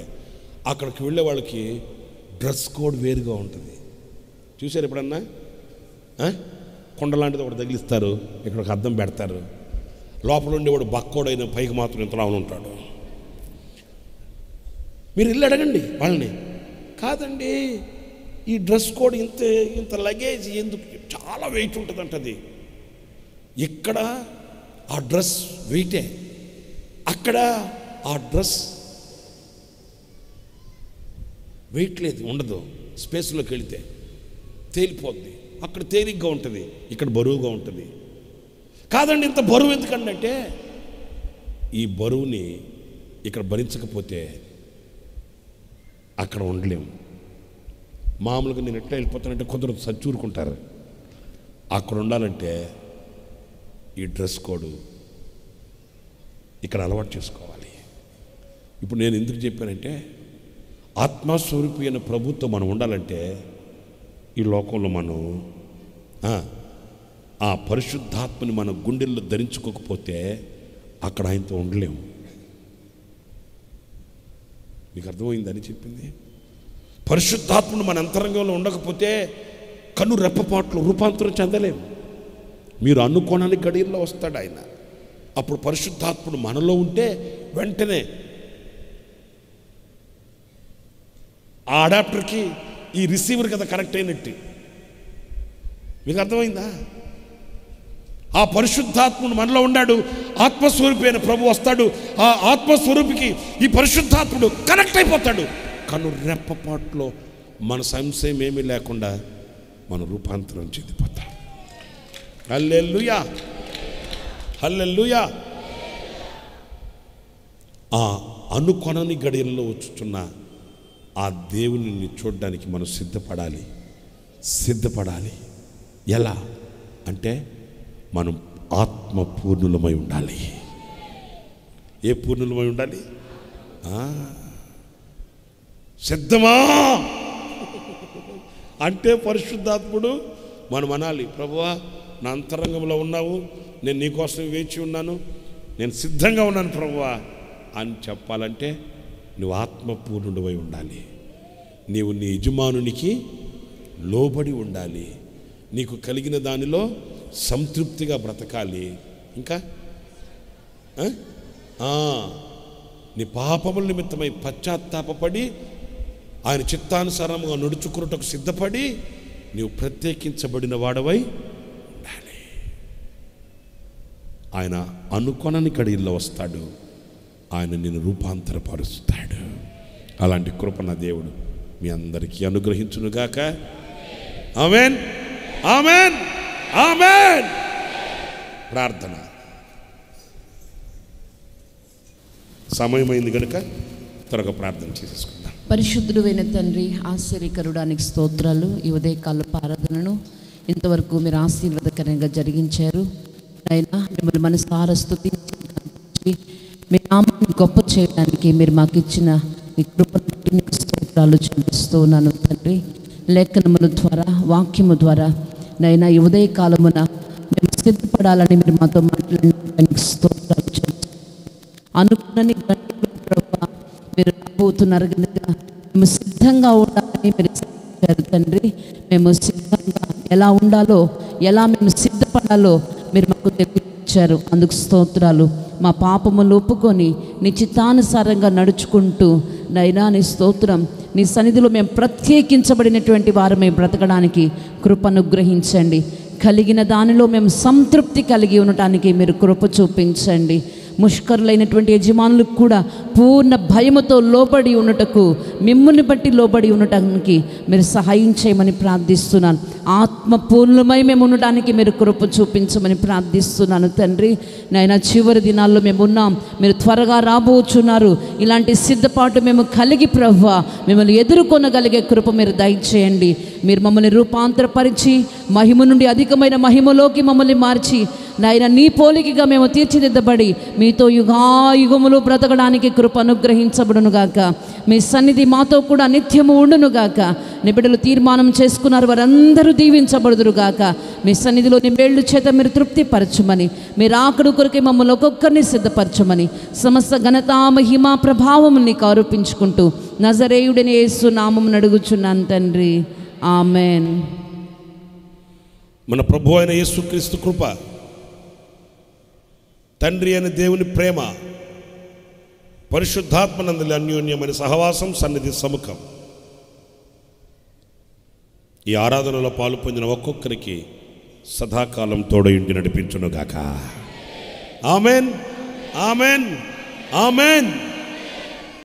అక్కడికి వెళ్ళే వాళ్ళకి డ్రెస్ కోడ్ వేరుగా ఉంటుంది. చూసారు ఎప్పుడన్నా? కొండ లాంటిది ఒకటి తగిలిస్తారు, ఇక్కడ ఒక అద్దం పెడతారు, లోపల ఉండేవాడు బక్కోడైన పైకి మాత్రం ఇంతలా ఉంటాడు. మీరు ఇల్లు అడగండి వాళ్ళని. కాదండి, ఈ డ్రెస్ కోడ్ ఇంత లగేజ్ ఎందుకు, చాలా వెయిట్ ఉంటుందంటది. ఇక్కడ ఆ డ్రెస్ వెయిటే, అక్కడ ఆ డ్రెస్ వెయిట్ లేదు, ఉండదు. స్పేస్లోకి వెళితే తేలిపోద్ది. అక్కడ తేలిగ్గా ఉంటుంది, ఇక్కడ బరువుగా ఉంటుంది. కాదండి ఇంత బరువు ఎందుకంటే, ఈ బరువుని ఇక్కడ భరించకపోతే అక్కడ ఉండలేము. మామూలుగా నేను ఎట్లా వెళ్ళిపోతానంటే కుదరదు, సచ్చూరుకుంటారు. అక్కడ ఉండాలంటే ఈ డ్రెస్ కోడ్ ఇక్కడ అలవాటు చేసుకోవాలి. ఇప్పుడు నేను ఎందుకు చెప్పానంటే, ఆత్మస్వరూపి అయిన ప్రభుత్వం మనం ఉండాలంటే ఈ లోకంలో మనం ఆ పరిశుద్ధాత్మని మన గుండెల్లో ధరించుకోకపోతే అక్కడ ఆయనతో ఉండలేము. మీకు అర్థమైందని చెప్పింది. పరిశుద్ధాత్మను మన అంతరంగంలో ఉండకపోతే కన్ను రెప్పపాట్లు రూపాంతరం చెందలేము. మీరు అనుకోనని గడియల్లో వస్తాడు ఆయన. అప్పుడు పరిశుద్ధాత్ముడు మనలో ఉంటే వెంటనే ఆ అడాప్టర్కి ఈ రిసీవర్ కదా కనెక్ట్ అయినట్టు. మీకు అర్థమైందా? ఆ పరిశుద్ధాత్ముడు మనలో ఉన్నాడు, ఆత్మస్వరూపి అయిన ప్రభు వస్తాడు. ఆ ఆత్మస్వరూపికి ఈ పరిశుద్ధాత్ముడు కనెక్ట్ అయిపోతాడు. కన్ను రెప్పపాట్లో మన సంశయం ఏమీ లేకుండా మన రూపాంతరం చెందిపోతాం. హల్లెలూయా, హల్లెలూయా. ఆ అనుకొనని గడియల్లో వచ్చుచున్న ఆ దేవుని చూడడానికి మనం సిద్ధపడాలి. ఎలా అంటే మనం ఆత్మ పూర్ణులమై ఉండాలి. ఏ పూర్ణులమై ఉండాలి? సిద్ధమా అంటే పరిశుద్ధాత్ముడు మనం అనాలి, ప్రభువా నా అంతరంగంలో ఉన్నావు, నేను నీకోసం వేచి ఉన్నాను, నేను సిద్ధంగా ఉన్నాను ప్రభువా, అని చెప్పాలంటే నువ్వు ఆత్మపూర్ణుడివై ఉండాలి. నీవు నీ యజమానునికి లోబడి ఉండాలి. నీకు కలిగిన దానిలో సంతృప్తిగా బ్రతకాలి. ఇంకా నీ పాపముల నిమిత్తమై పశ్చాత్తాపపడి ఆయన చిత్తానుసారముగా నడుచుకున్నటకు సిద్ధపడి నీవు ప్రత్యేకించబడిన వాడవై ఉండాలి. ఆయన అనుకొనని కడిలో వస్తాడు. ఆయన నిన్ను రూపాంతరపరుస్తాడు. అలాంటి కృప నా దేవుడు మీ అందరికీ అనుగ్రహించునుగాక. ఆమేన్, ఆమేన్, ఆమేన్. ప్రార్థన. సమయమైంది కనుక త్వరగా ప్రార్థన చేసేసుకుందాం. పరిశుద్ధుడైన తండ్రి, ఆశ్చర్యకరుడానికి స్తోత్రాలు. ఈ ఉదయకాలపు ఆరాధనను ఇంతవరకు మీరు ఆశీర్వాదకరంగా జరిగించారు. అయినా మిమ్మల్ని మనసారా స్తుతించి మీ నామాన్ని గొప్ప చేయడానికి మీరు మాకు ఇచ్చిన ఈ కృపను బట్టి మీకు స్తోత్రాలు చెల్లిస్తూ ఉన్నాను తండ్రి. లేఖనముల ద్వారా, వాక్యము ద్వారా నైనా ఈ ఉదయకాలమున మేము సిద్ధపడాలని మీరు మాతో మాట్లాడడానికి స్తోత్రాలు చెల్లిస్తాను. అనుకున్నని మీరు రాబోతున్నారు కనుక మేము సిద్ధంగా ఉండాలని మీరు చెప్పారు తండ్రి. మేము సిద్ధంగా ఎలా ఉండాలో, ఎలా మేము సిద్ధపడాలో మీరు మాకు తెలియజేశారు. అందుకు స్తోత్రాలు. మా పాపములు ఒప్పుకొని నీ చిత్తానుసారంగా నడుచుకుంటూ నైనా నీ స్తోత్రం, నీ సన్నిధిలో మేము ప్రత్యేకించబడినటువంటి వారమే బ్రతకడానికి కృపను గ్రహించండి. కలిగిన దానిలో మేము సంతృప్తి కలిగి ఉండటానికి మీరు కృప చూపించండి. ముష్కరులైనటువంటి యజమానులకు కూడా పూర్ణ భయముతో లోబడి ఉండటకు, మిమ్ముని బట్టి లోబడి ఉండటానికి మీరు సహాయం చేయమని ప్రార్థిస్తున్నాను. ఆత్మపూర్ణమై మేము ఉండటానికి మీరు కృప చూపించమని ప్రార్థిస్తున్నాను తండ్రి. నాయన చివరి దినాల్లో మేము ఉన్నాం, మీరు త్వరగా రాబోచున్నారు. ఇలాంటి సిద్ధపాటు మేము కలిగి ప్రభువా మిమ్మల్ని ఎదుర్కొనగలిగే కృప మీరు దయచేయండి. మీరు మమ్మల్ని రూపాంతరపరిచి మహిమ నుండి అధికమైన మహిమలోకి మమ్మల్ని మార్చి నాయన నీ పోలికగా మేము తీర్చిదిద్దబడి మీతో యుగాయుగములు బ్రతకడానికి కృప అనుగ్రహించబడునుగాక. మీ సన్నిధి మాతో కూడా నిత్యము ఉండునుగాక. నిబిడలు తీర్మానం చేసుకున్నారు, వారందరూ దీవించబడుదురుగాక. మీ సన్నిధిలో నీ మేళ్ళు చేత మీరు తృప్తిపరచమని, మీరు ఆకడు కొరకే మమ్మల్ని ఒక్కొక్కరిని సిద్ధపరచమని, సమస్త ఘనత మహిమ ప్రభావం నీకు ఆరోపించుకుంటూ నజరేయుడైన యేసు నామమున అడుగుచున్నాను తండ్రి. ఆమెన్. మన ప్రభు అయిన యేసుక్రీస్తు కృప, తండ్రి అయిన దేవుని ప్రేమ, పరిశుద్ధాత్మనందుల అన్యోన్యమైన సహవాసం, సన్నిధి సముఖం ఈ ఆరాధనలో పాలు పొందిన ఒక్కొక్కరికి సదాకాలం తోడయుండి నడిపించునుగాక. Amen, amen, amen.